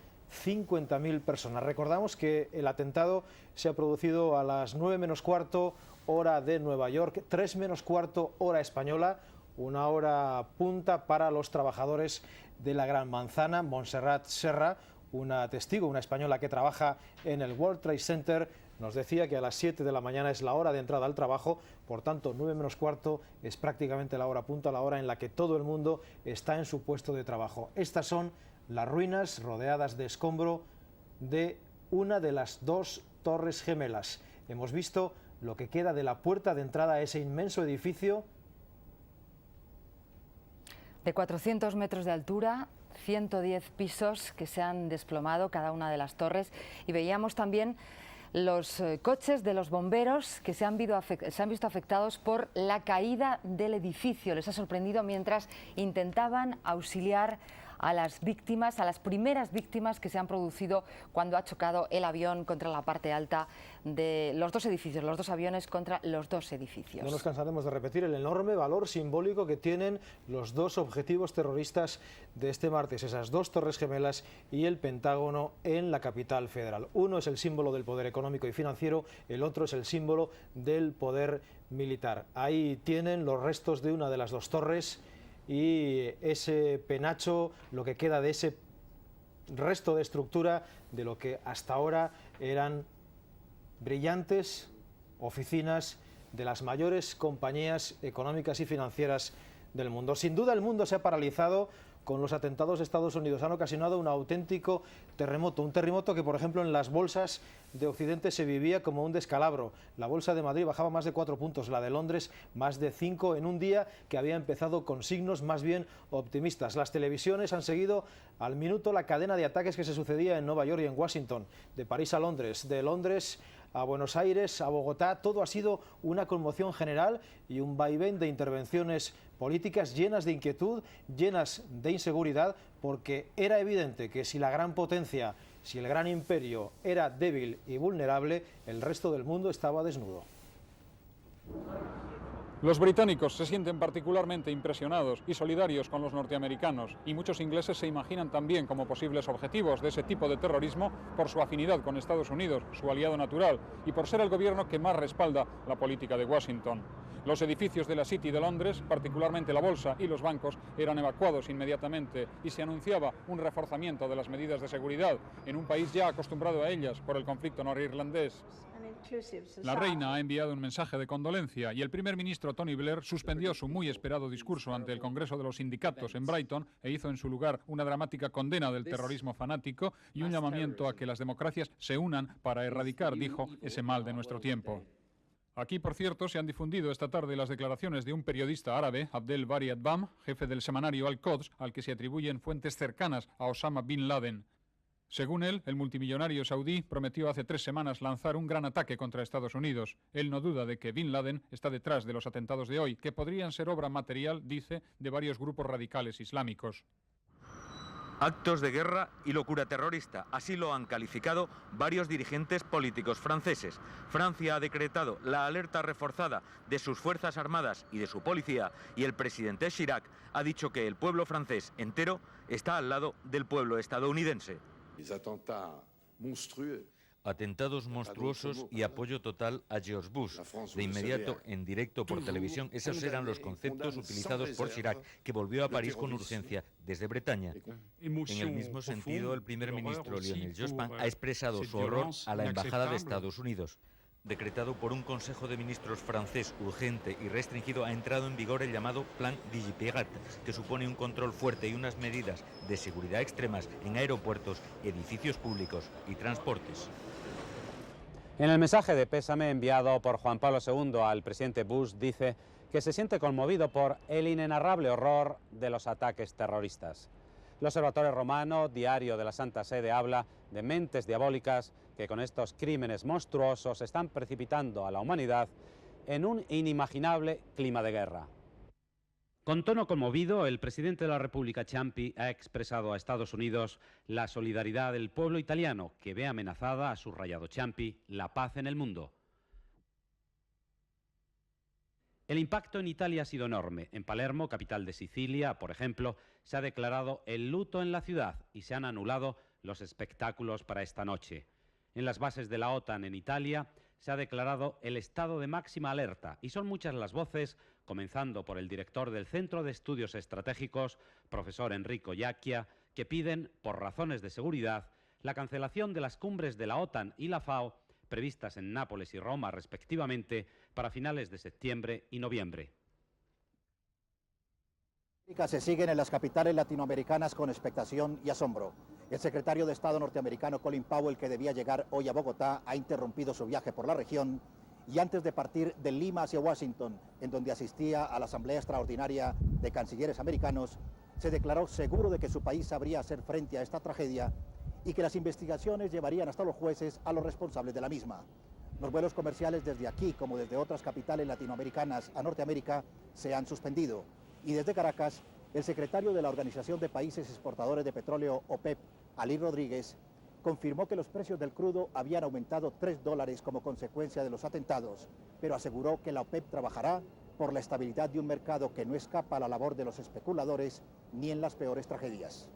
50.000 personas. Recordamos que el atentado se ha producido a las 9 menos cuarto hora de Nueva York, 3 menos cuarto hora española, una hora punta para los trabajadores de la Gran Manzana. Montserrat Serra, una testigo, una española que trabaja en el World Trade Center, nos decía que a las 7 de la mañana es la hora de entrada al trabajo, por tanto 9 menos cuarto es prácticamente la hora punta, la hora en la que todo el mundo está en su puesto de trabajo. Estas son las ruinas rodeadas de escombro de una de las dos torres gemelas. Hemos visto lo que queda de la puerta de entrada a ese inmenso edificio. De 400 metros de altura, 110 pisos que se han desplomado cada una de las torres, y veíamos también los coches de los bomberos que se han visto afectados por la caída del edificio. Les ha sorprendido mientras intentaban auxiliar a las víctimas, a las primeras víctimas que se han producido cuando ha chocado el avión contra la parte alta de los dos edificios, los dos aviones contra los dos edificios. No nos cansaremos de repetir el enorme valor simbólico que tienen los dos objetivos terroristas de este martes, esas dos torres gemelas y el Pentágono en la capital federal. Uno es el símbolo del poder económico y financiero, el otro es el símbolo del poder militar. Ahí tienen los restos de una de las dos torres y ese penacho, lo que queda de ese resto de estructura de lo que hasta ahora eran brillantes oficinas de las mayores compañías económicas y financieras del mundo. Sin duda el mundo se ha paralizado con los atentados de Estados Unidos. Han ocasionado un auténtico terremoto, un terremoto que, por ejemplo, en las bolsas de Occidente se vivía como un descalabro. La bolsa de Madrid bajaba más de 4 puntos, la de Londres más de 5 en un día que había empezado con signos más bien optimistas. Las televisiones han seguido al minuto la cadena de ataques que se sucedía en Nueva York y en Washington, de París a Londres, de Londres a Buenos Aires, a Bogotá. Todo ha sido una conmoción general y un vaivén de intervenciones políticas llenas de inquietud, llenas de inseguridad, porque era evidente que si la gran potencia, si el gran imperio era débil y vulnerable, el resto del mundo estaba desnudo. Los británicos se sienten particularmente impresionados y solidarios con los norteamericanos, y muchos ingleses se imaginan también como posibles objetivos de ese tipo de terrorismo por su afinidad con Estados Unidos, su aliado natural, y por ser el gobierno que más respalda la política de Washington. Los edificios de la City de Londres, particularmente la Bolsa y los bancos, eran evacuados inmediatamente y se anunciaba un reforzamiento de las medidas de seguridad en un país ya acostumbrado a ellas por el conflicto norirlandés. La reina ha enviado un mensaje de condolencia y el primer ministro Tony Blair suspendió su muy esperado discurso ante el Congreso de los Sindicatos en Brighton e hizo en su lugar una dramática condena del terrorismo fanático y un llamamiento a que las democracias se unan para erradicar, dijo, ese mal de nuestro tiempo. Aquí, por cierto, se han difundido esta tarde las declaraciones de un periodista árabe, Abdel Bari Adbam, jefe del semanario Al-Quds, al que se atribuyen fuentes cercanas a Osama Bin Laden. Según él, el multimillonario saudí prometió hace 3 semanas lanzar un gran ataque contra Estados Unidos. Él no duda de que Bin Laden está detrás de los atentados de hoy, que podrían ser obra material, dice, de varios grupos radicales islámicos. Actos de guerra y locura terrorista, así lo han calificado varios dirigentes políticos franceses. Francia ha decretado la alerta reforzada de sus fuerzas armadas y de su policía, y el presidente Chirac ha dicho que el pueblo francés entero está al lado del pueblo estadounidense. Atentados monstruosos y apoyo total a George Bush. De inmediato, en directo por televisión, esos eran los conceptos utilizados por Chirac, que volvió a París con urgencia desde Bretaña. En el mismo sentido, el primer ministro Lionel Jospin ha expresado su horror a la Embajada de Estados Unidos. Decretado por un Consejo de Ministros francés urgente y restringido, ha entrado en vigor el llamado Plan Vigipirate, que supone un control fuerte y unas medidas de seguridad extremas en aeropuertos, edificios públicos y transportes. En el mensaje de pésame enviado por Juan Pablo II al presidente Bush dice que se siente conmovido por el inenarrable horror de los ataques terroristas. El Observatorio Romano, diario de la Santa Sede, habla de mentes diabólicas que con estos crímenes monstruosos están precipitando a la humanidad en un inimaginable clima de guerra. Con tono conmovido, el presidente de la República, Ciampi, ha expresado a Estados Unidos la solidaridad del pueblo italiano que ve amenazada, ha subrayado Ciampi, la paz en el mundo. El impacto en Italia ha sido enorme. En Palermo, capital de Sicilia, por ejemplo, se ha declarado el luto en la ciudad y se han anulado los espectáculos para esta noche. En las bases de la OTAN en Italia se ha declarado el estado de máxima alerta y son muchas las voces, comenzando por el director del Centro de Estudios Estratégicos, profesor Enrico Iacchia, que piden, por razones de seguridad, la cancelación de las cumbres de la OTAN y la FAO, previstas en Nápoles y Roma respectivamente, para finales de septiembre y noviembre. Se siguen en las capitales latinoamericanas con expectación y asombro. El secretario de Estado norteamericano Colin Powell, que debía llegar hoy a Bogotá, ha interrumpido su viaje por la región y antes de partir de Lima hacia Washington, en donde asistía a la Asamblea Extraordinaria de Cancilleres Americanos, se declaró seguro de que su país sabría hacer frente a esta tragedia y que las investigaciones llevarían hasta los jueces a los responsables de la misma. Los vuelos comerciales desde aquí, como desde otras capitales latinoamericanas a Norteamérica, se han suspendido. Y desde Caracas, el secretario de la Organización de Países Exportadores de Petróleo, OPEP, Ali Rodríguez, confirmó que los precios del crudo habían aumentado $3 como consecuencia de los atentados, pero aseguró que la OPEP trabajará por la estabilidad de un mercado que no escapa a la labor de los especuladores ni en las peores tragedias.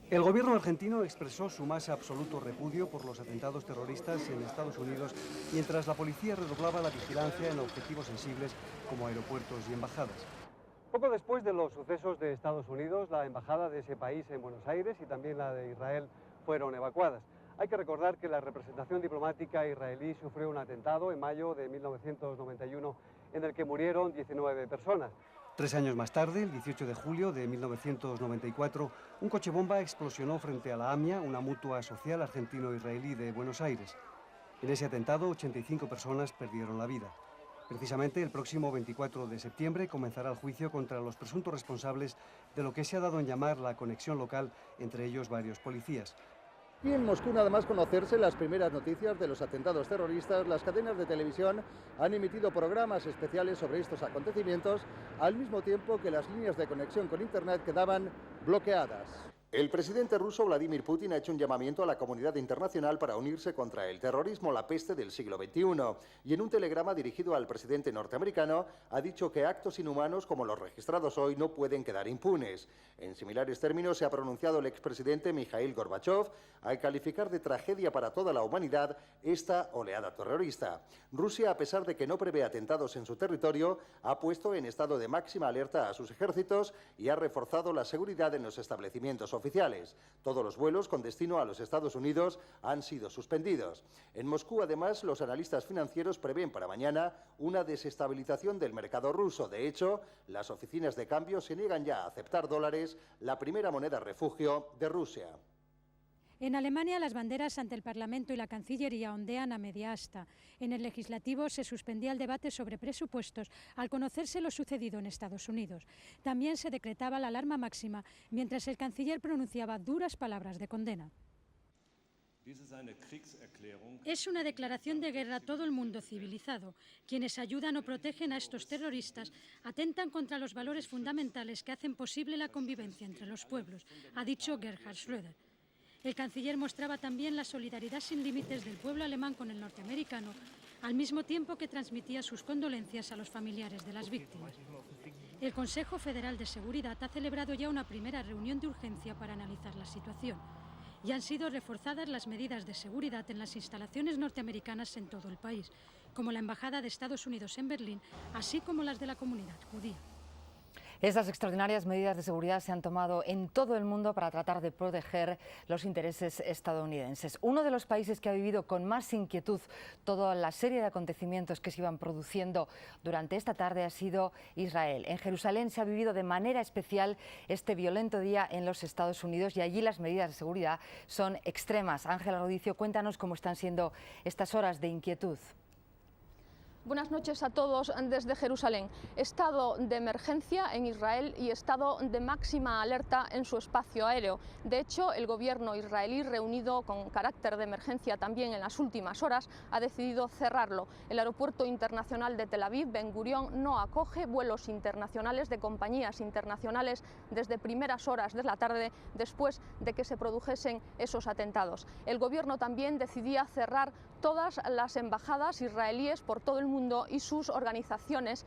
El gobierno argentino expresó su más absoluto repudio por los atentados terroristas en Estados Unidos, mientras la policía redoblaba la vigilancia en objetivos sensibles como aeropuertos y embajadas. Poco después de los sucesos de Estados Unidos, la embajada de ese país en Buenos Aires y también la de Israel fueron evacuadas. Hay que recordar que la representación diplomática israelí sufrió un atentado en mayo de 1991 en el que murieron 19 personas. 3 años más tarde, el 18 de julio de 1994, un coche bomba explosionó frente a la AMIA, una mutua social argentino-israelí de Buenos Aires. En ese atentado, 85 personas perdieron la vida. Precisamente el próximo 24 de septiembre comenzará el juicio contra los presuntos responsables de lo que se ha dado en llamar la conexión local, entre ellos varios policías. Y en Moscú, nada más conocerse las primeras noticias de los atentados terroristas, las cadenas de televisión han emitido programas especiales sobre estos acontecimientos, al mismo tiempo que las líneas de conexión con Internet quedaban bloqueadas. El presidente ruso Vladimir Putin ha hecho un llamamiento a la comunidad internacional para unirse contra el terrorismo, la peste del siglo XXI. Y en un telegrama dirigido al presidente norteamericano ha dicho que actos inhumanos como los registrados hoy no pueden quedar impunes. En similares términos se ha pronunciado el expresidente Mikhail Gorbachev al calificar de tragedia para toda la humanidad esta oleada terrorista. Rusia, a pesar de que no prevé atentados en su territorio, ha puesto en estado de máxima alerta a sus ejércitos y ha reforzado la seguridad en los establecimientos oficiales. Todos los vuelos con destino a los Estados Unidos han sido suspendidos. En Moscú, además, los analistas financieros prevén para mañana una desestabilización del mercado ruso. De hecho, las oficinas de cambio se niegan ya a aceptar dólares, la primera moneda refugio de Rusia. En Alemania, las banderas ante el Parlamento y la Cancillería ondean a media asta. En el Legislativo se suspendía el debate sobre presupuestos al conocerse lo sucedido en Estados Unidos. También se decretaba la alarma máxima, mientras el canciller pronunciaba duras palabras de condena. Es una declaración de guerra a todo el mundo civilizado. Quienes ayudan o protegen a estos terroristas atentan contra los valores fundamentales que hacen posible la convivencia entre los pueblos, ha dicho Gerhard Schröder. El canciller mostraba también la solidaridad sin límites del pueblo alemán con el norteamericano, al mismo tiempo que transmitía sus condolencias a los familiares de las víctimas. El Consejo Federal de Seguridad ha celebrado ya una primera reunión de urgencia para analizar la situación y han sido reforzadas las medidas de seguridad en las instalaciones norteamericanas en todo el país, como la Embajada de Estados Unidos en Berlín, así como las de la comunidad judía. Esas extraordinarias medidas de seguridad se han tomado en todo el mundo para tratar de proteger los intereses estadounidenses. Uno de los países que ha vivido con más inquietud toda la serie de acontecimientos que se iban produciendo durante esta tarde ha sido Israel. En Jerusalén se ha vivido de manera especial este violento día en los Estados Unidos y allí las medidas de seguridad son extremas. Ángela Rodicio, cuéntanos cómo están siendo estas horas de inquietud. Buenas noches a todos desde Jerusalén. Estado de emergencia en Israel y estado de máxima alerta en su espacio aéreo. De hecho, el gobierno israelí, reunido con carácter de emergencia también en las últimas horas, ha decidido cerrarlo. El aeropuerto internacional de Tel Aviv, Ben Gurion, no acoge vuelos internacionales de compañías internacionales desde primeras horas de la tarde después de que se produjesen esos atentados. El gobierno también decidía cerrar todas las embajadas israelíes por todo el mundo y sus organizaciones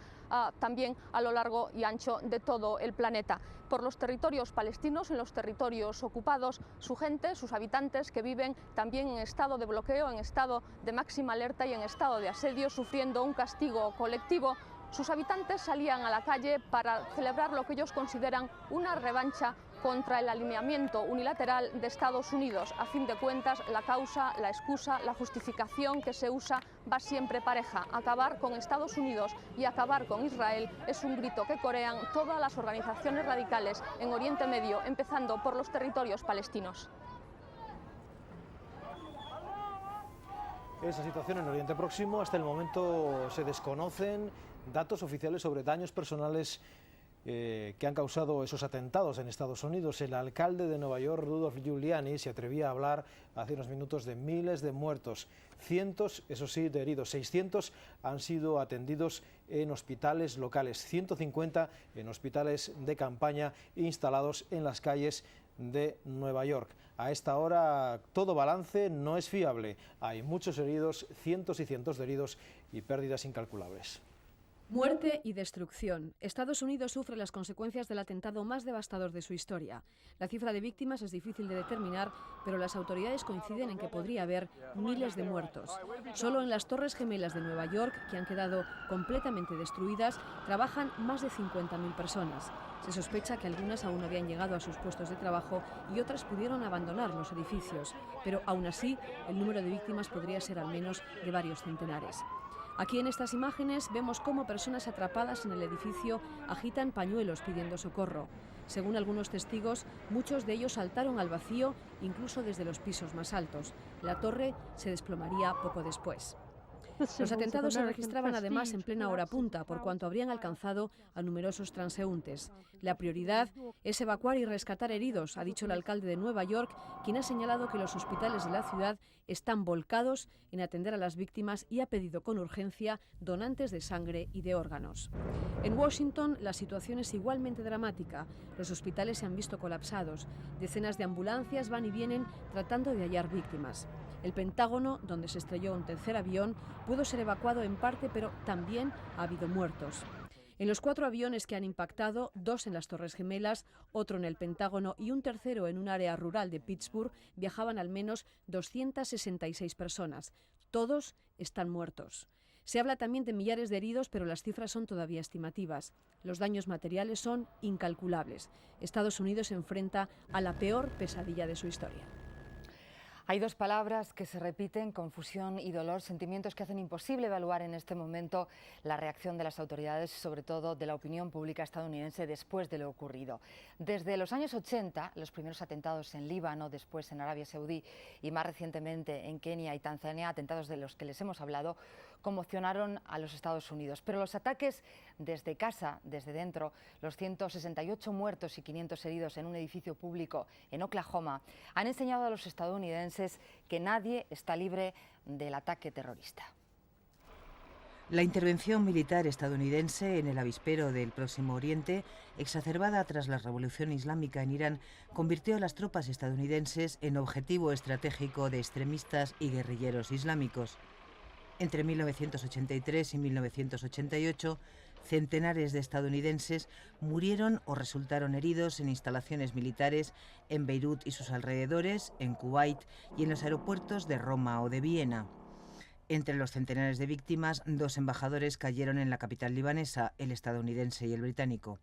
también a lo largo y ancho de todo el planeta. Por los territorios palestinos, en los territorios ocupados, su gente, sus habitantes que viven también en estado de bloqueo, en estado de máxima alerta y en estado de asedio, sufriendo un castigo colectivo. Sus habitantes salían a la calle para celebrar lo que ellos consideran una revancha contra el alineamiento unilateral de Estados Unidos. A fin de cuentas, la causa, la excusa, la justificación que se usa va siempre pareja. Acabar con Estados Unidos y acabar con Israel es un grito que corean todas las organizaciones radicales en Oriente Medio, empezando por los territorios palestinos. Esa situación en Oriente Próximo, hasta el momento se desconocen datos oficiales sobre daños personales que han causado esos atentados en Estados Unidos. El alcalde de Nueva York, Rudolph Giuliani, se atrevía a hablar hace unos minutos de miles de muertos, cientos, eso sí, de heridos. 600 han sido atendidos en hospitales locales, 150 en hospitales de campaña instalados en las calles de Nueva York. A esta hora todo balance no es fiable. Hay muchos heridos, cientos y cientos de heridos y pérdidas incalculables. Muerte y destrucción. Estados Unidos sufre las consecuencias del atentado más devastador de su historia. La cifra de víctimas es difícil de determinar, pero las autoridades coinciden en que podría haber miles de muertos. Solo en las Torres Gemelas de Nueva York, que han quedado completamente destruidas, trabajan más de 50.000 personas. Se sospecha que algunas aún no habían llegado a sus puestos de trabajo y otras pudieron abandonar los edificios, pero aún así el número de víctimas podría ser al menos de varios centenares. Aquí en estas imágenes vemos cómo personas atrapadas en el edificio agitan pañuelos pidiendo socorro. Según algunos testigos, muchos de ellos saltaron al vacío, incluso desde los pisos más altos. La torre se desplomaría poco después. Los atentados se registraban además en plena hora punta, por cuanto habrían alcanzado a numerosos transeúntes. La prioridad es evacuar y rescatar heridos, ha dicho el alcalde de Nueva York, quien ha señalado que los hospitales de la ciudad están volcados en atender a las víctimas y ha pedido con urgencia donantes de sangre y de órganos. En Washington la situación es igualmente dramática. Los hospitales se han visto colapsados. Decenas de ambulancias van y vienen tratando de hallar víctimas. El Pentágono, donde se estrelló un tercer avión, pudo ser evacuado en parte, pero también ha habido muertos. En los 4 aviones que han impactado, 2 en las Torres Gemelas, otro en el Pentágono y un tercero en un área rural de Pittsburgh, viajaban al menos 266 personas. Todos están muertos. Se habla también de millares de heridos, pero las cifras son todavía estimativas. Los daños materiales son incalculables. Estados Unidos se enfrenta a la peor pesadilla de su historia. Hay dos palabras que se repiten, confusión y dolor, sentimientos que hacen imposible evaluar en este momento la reacción de las autoridades, sobre todo de la opinión pública estadounidense después de lo ocurrido. Desde los años 80, los primeros atentados en Líbano, después en Arabia Saudí y más recientemente en Kenia y Tanzania, atentados de los que les hemos hablado, conmocionaron a los Estados Unidos. Pero los ataques desde casa, desde dentro, los 168 muertos y 500 heridos en un edificio público en Oklahoma, han enseñado a los estadounidenses que nadie está libre del ataque terrorista. La intervención militar estadounidense en el avispero del Próximo Oriente, exacerbada tras la revolución islámica en Irán, convirtió a las tropas estadounidenses en objetivo estratégico de extremistas y guerrilleros islámicos. Entre 1983 y 1988, centenares de estadounidenses murieron o resultaron heridos en instalaciones militares en Beirut y sus alrededores, en Kuwait y en los aeropuertos de Roma o de Viena. Entre los centenares de víctimas, 2 embajadores cayeron en la capital libanesa, el estadounidense y el británico.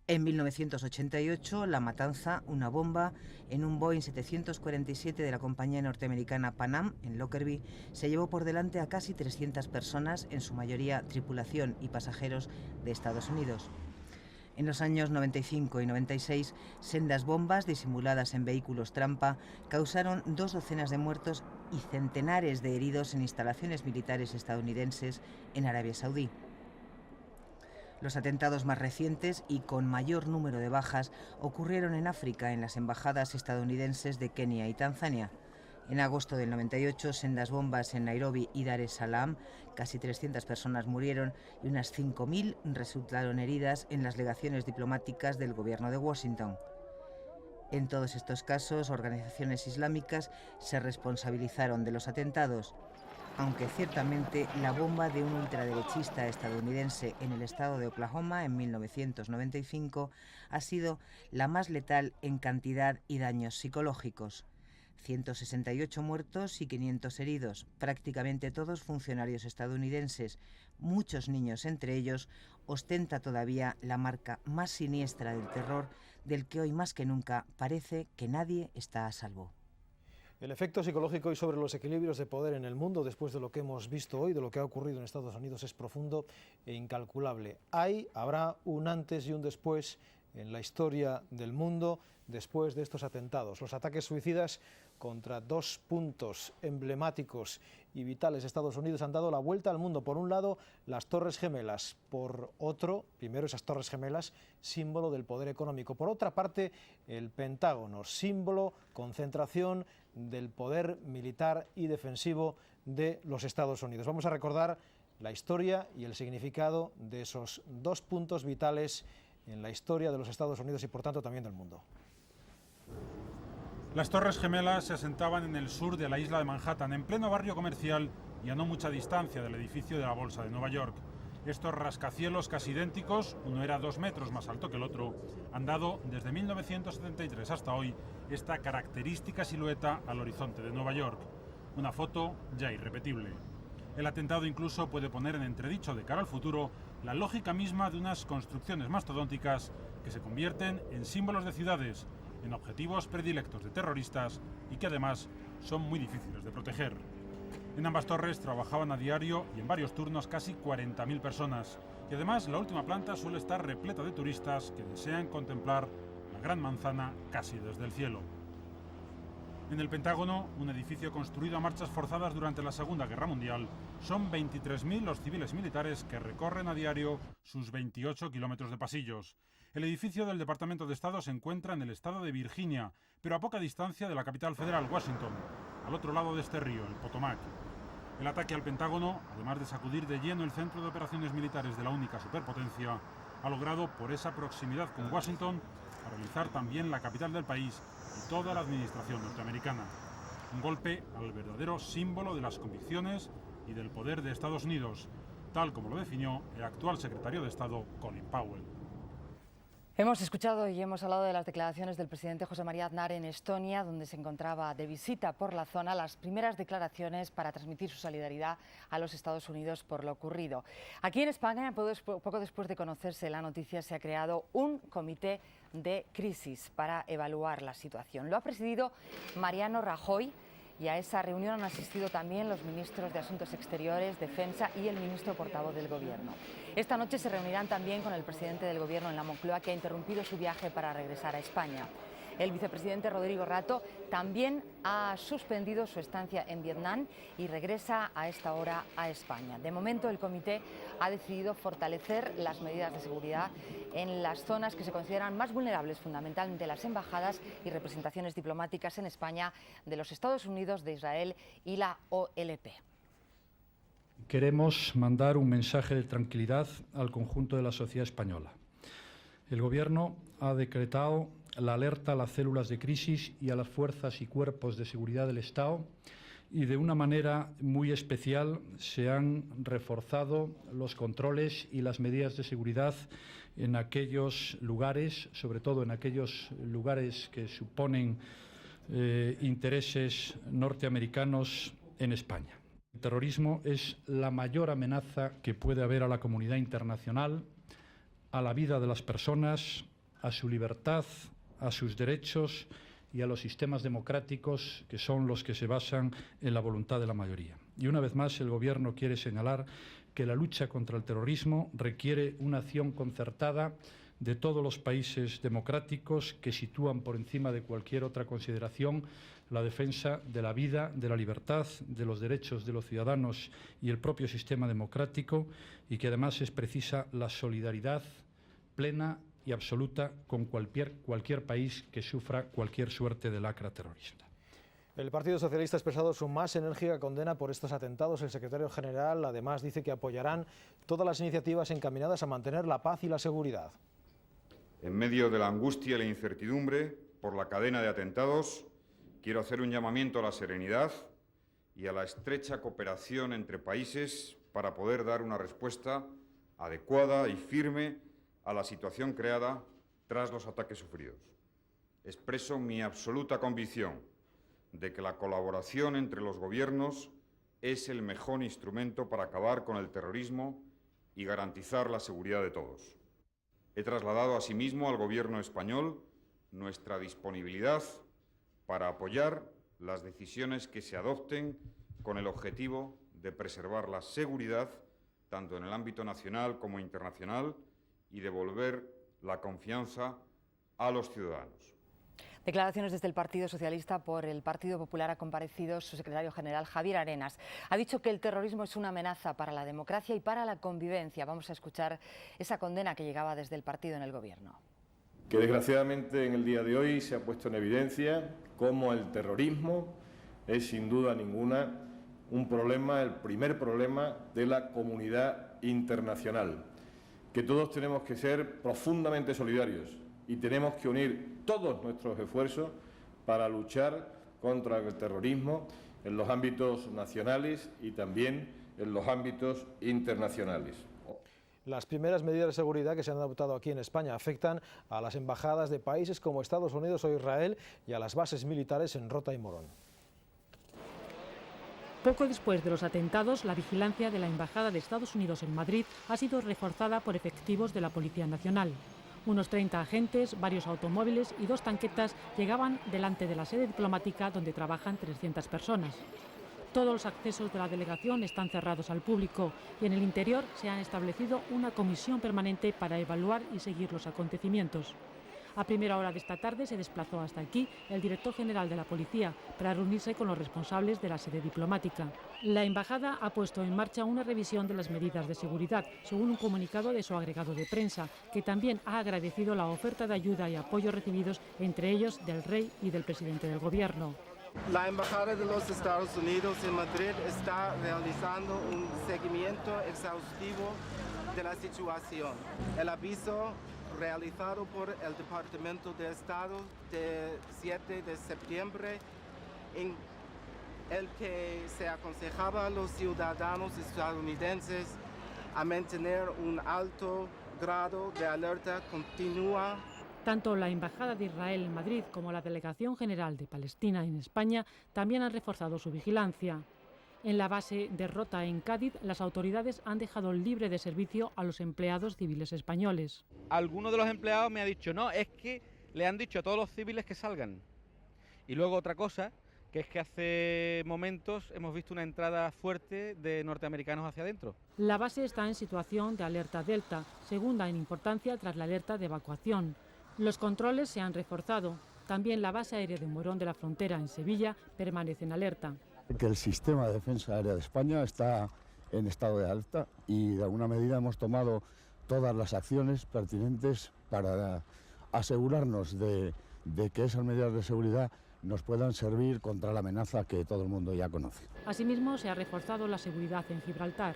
En 1988, la matanza, una bomba, en un Boeing 747 de la compañía norteamericana Pan Am, en Lockerbie, se llevó por delante a casi 300 personas, en su mayoría tripulación y pasajeros de Estados Unidos. En los años 95 y 96, sendas bombas disimuladas en vehículos trampa causaron 2 docenas de muertos y centenares de heridos en instalaciones militares estadounidenses en Arabia Saudí. Los atentados más recientes y con mayor número de bajas ocurrieron en África, en las embajadas estadounidenses de Kenia y Tanzania. En agosto del 98, sendas bombas en Nairobi y Dar es Salaam, casi 300 personas murieron y unas 5.000 resultaron heridas en las legaciones diplomáticas del gobierno de Washington. En todos estos casos, organizaciones islámicas se responsabilizaron de los atentados, aunque ciertamente la bomba de un ultraderechista estadounidense en el estado de Oklahoma en 1995 ha sido la más letal en cantidad y daños psicológicos. 168 muertos y 500 heridos, prácticamente todos funcionarios estadounidenses, muchos niños entre ellos, ostenta todavía la marca más siniestra del terror, del que hoy más que nunca parece que nadie está a salvo. El efecto psicológico y sobre los equilibrios de poder en el mundo, después de lo que hemos visto hoy, de lo que ha ocurrido en Estados Unidos, es profundo e incalculable. Habrá un antes y un después en la historia del mundo después de estos atentados. Los ataques suicidas contra 2 puntos emblemáticos y vitales de Estados Unidos han dado la vuelta al mundo. Por un lado, las Torres Gemelas. Por otro, primero esas Torres Gemelas, símbolo del poder económico. Por otra parte, el Pentágono, símbolo, concentración del poder militar y defensivo de los Estados Unidos. Vamos a recordar la historia y el significado de esos 2 puntos vitales en la historia de los Estados Unidos y por tanto también del mundo. Las Torres Gemelas se asentaban en el sur de la isla de Manhattan, en pleno barrio comercial y a no mucha distancia del edificio de la Bolsa de Nueva York. Estos rascacielos casi idénticos, uno era 2 metros más alto que el otro, han dado desde 1973 hasta hoy esta característica silueta al horizonte de Nueva York. Una foto ya irrepetible. El atentado incluso puede poner en entredicho de cara al futuro la lógica misma de unas construcciones mastodónticas que se convierten en símbolos de ciudades, en objetivos predilectos de terroristas y que además son muy difíciles de proteger. En ambas torres trabajaban a diario y en varios turnos casi 40.000 personas. Y además la última planta suele estar repleta de turistas que desean contemplar la Gran Manzana casi desde el cielo. En el Pentágono, un edificio construido a marchas forzadas durante la Segunda Guerra Mundial, son 23.000 los civiles militares que recorren a diario sus 28 kilómetros de pasillos. El edificio del Departamento de Estado se encuentra en el estado de Virginia, pero a poca distancia de la capital federal, Washington, al otro lado de este río, el Potomac. El ataque al Pentágono, además de sacudir de lleno el centro de operaciones militares de la única superpotencia, ha logrado, por esa proximidad con Washington, paralizar también la capital del país y toda la administración norteamericana. Un golpe al verdadero símbolo de las convicciones y del poder de Estados Unidos, tal como lo definió el actual secretario de Estado, Colin Powell. Hemos escuchado y hemos hablado de las declaraciones del presidente José María Aznar en Estonia, donde se encontraba de visita por la zona, las primeras declaraciones para transmitir su solidaridad a los Estados Unidos por lo ocurrido. Aquí en España, poco después de conocerse la noticia, se ha creado un comité de crisis para evaluar la situación. Lo ha presidido Mariano Rajoy y a esa reunión han asistido también los ministros de Asuntos Exteriores, Defensa y el ministro portavoz del Gobierno. Esta noche se reunirán también con el presidente del Gobierno en la Moncloa, que ha interrumpido su viaje para regresar a España. El vicepresidente Rodrigo Rato también ha suspendido su estancia en Vietnam y regresa a esta hora a España. De momento, el comité ha decidido fortalecer las medidas de seguridad en las zonas que se consideran más vulnerables, fundamentalmente las embajadas y representaciones diplomáticas en España de los Estados Unidos, de Israel y la OLP. Queremos mandar un mensaje de tranquilidad al conjunto de la sociedad española. El Gobierno ha decretado la alerta a las células de crisis y a las fuerzas y cuerpos de seguridad del Estado, y de una manera muy especial se han reforzado los controles y las medidas de seguridad en aquellos lugares, sobre todo en aquellos lugares que suponen intereses norteamericanos en España. El terrorismo es la mayor amenaza que puede haber a la comunidad internacional, a la vida de las personas, a su libertad, a sus derechos y a los sistemas democráticos que son los que se basan en la voluntad de la mayoría. Y una vez más el Gobierno quiere señalar que la lucha contra el terrorismo requiere una acción concertada de todos los países democráticos que sitúan por encima de cualquier otra consideración la defensa de la vida, de la libertad, de los derechos de los ciudadanos y el propio sistema democrático, y que además es precisa la solidaridad plena y absoluta con cualquier país que sufra cualquier suerte de lacra terrorista. El Partido Socialista ha expresado su más enérgica condena por estos atentados. El secretario general además dice que apoyarán todas las iniciativas encaminadas a mantener la paz y la seguridad. En medio de la angustia y la incertidumbre por la cadena de atentados, quiero hacer un llamamiento a la serenidad y a la estrecha cooperación entre países para poder dar una respuesta adecuada y firme a la situación creada tras los ataques sufridos. Expreso mi absoluta convicción de que la colaboración entre los gobiernos es el mejor instrumento para acabar con el terrorismo y garantizar la seguridad de todos. He trasladado asimismo al Gobierno español nuestra disponibilidad para apoyar las decisiones que se adopten con el objetivo de preservar la seguridad tanto en el ámbito nacional como internacional y devolver la confianza a los ciudadanos. Declaraciones desde el Partido Socialista. Por el Partido Popular ha comparecido su secretario general, Javier Arenas. Ha dicho que el terrorismo es una amenaza para la democracia y para la convivencia. Vamos a escuchar esa condena que llegaba desde el partido en el Gobierno. Que desgraciadamente en el día de hoy se ha puesto en evidencia cómo el terrorismo es sin duda ninguna un problema, el primer problema de la comunidad internacional. Que todos tenemos que ser profundamente solidarios y tenemos que unir todos nuestros esfuerzos para luchar contra el terrorismo en los ámbitos nacionales y también en los ámbitos internacionales. Las primeras medidas de seguridad que se han adoptado aquí en España afectan a las embajadas de países como Estados Unidos o Israel y a las bases militares en Rota y Morón. Poco después de los atentados, la vigilancia de la Embajada de Estados Unidos en Madrid ha sido reforzada por efectivos de la Policía Nacional. Unos 30 agentes, varios automóviles y 2 tanquetas llegaban delante de la sede diplomática donde trabajan 300 personas. Todos los accesos de la delegación están cerrados al público y en el interior se ha establecido una comisión permanente para evaluar y seguir los acontecimientos. A primera hora de esta tarde se desplazó hasta aquí el director general de la Policía para reunirse con los responsables de la sede diplomática. La embajada ha puesto en marcha una revisión de las medidas de seguridad, según un comunicado de su agregado de prensa, que también ha agradecido la oferta de ayuda y apoyo recibidos, entre ellos del rey y del presidente del gobierno. La Embajada de los Estados Unidos en Madrid está realizando un seguimiento exhaustivo de la situación. El aviso realizado por el Departamento de Estado de 7 de septiembre, en el que se aconsejaba a los ciudadanos estadounidenses a mantener un alto grado de alerta continua. Tanto la Embajada de Israel en Madrid como la Delegación General de Palestina en España también han reforzado su vigilancia. En la base de Rota, en Cádiz, las autoridades han dejado libre de servicio a los empleados civiles españoles. Alguno de los empleados me ha dicho, no, es que le han dicho a todos los civiles que salgan. Y luego otra cosa, que es que hace momentos hemos visto una entrada fuerte de norteamericanos hacia adentro. La base está en situación de alerta Delta, segunda en importancia tras la alerta de evacuación. Los controles se han reforzado. También la base aérea de Morón de la Frontera, en Sevilla, permanece en alerta. Que el sistema de defensa aérea de España está en estado de alerta y de alguna medida hemos tomado todas las acciones pertinentes para asegurarnos de que esas medidas de seguridad nos puedan servir contra la amenaza que todo el mundo ya conoce. Asimismo, se ha reforzado la seguridad en Gibraltar.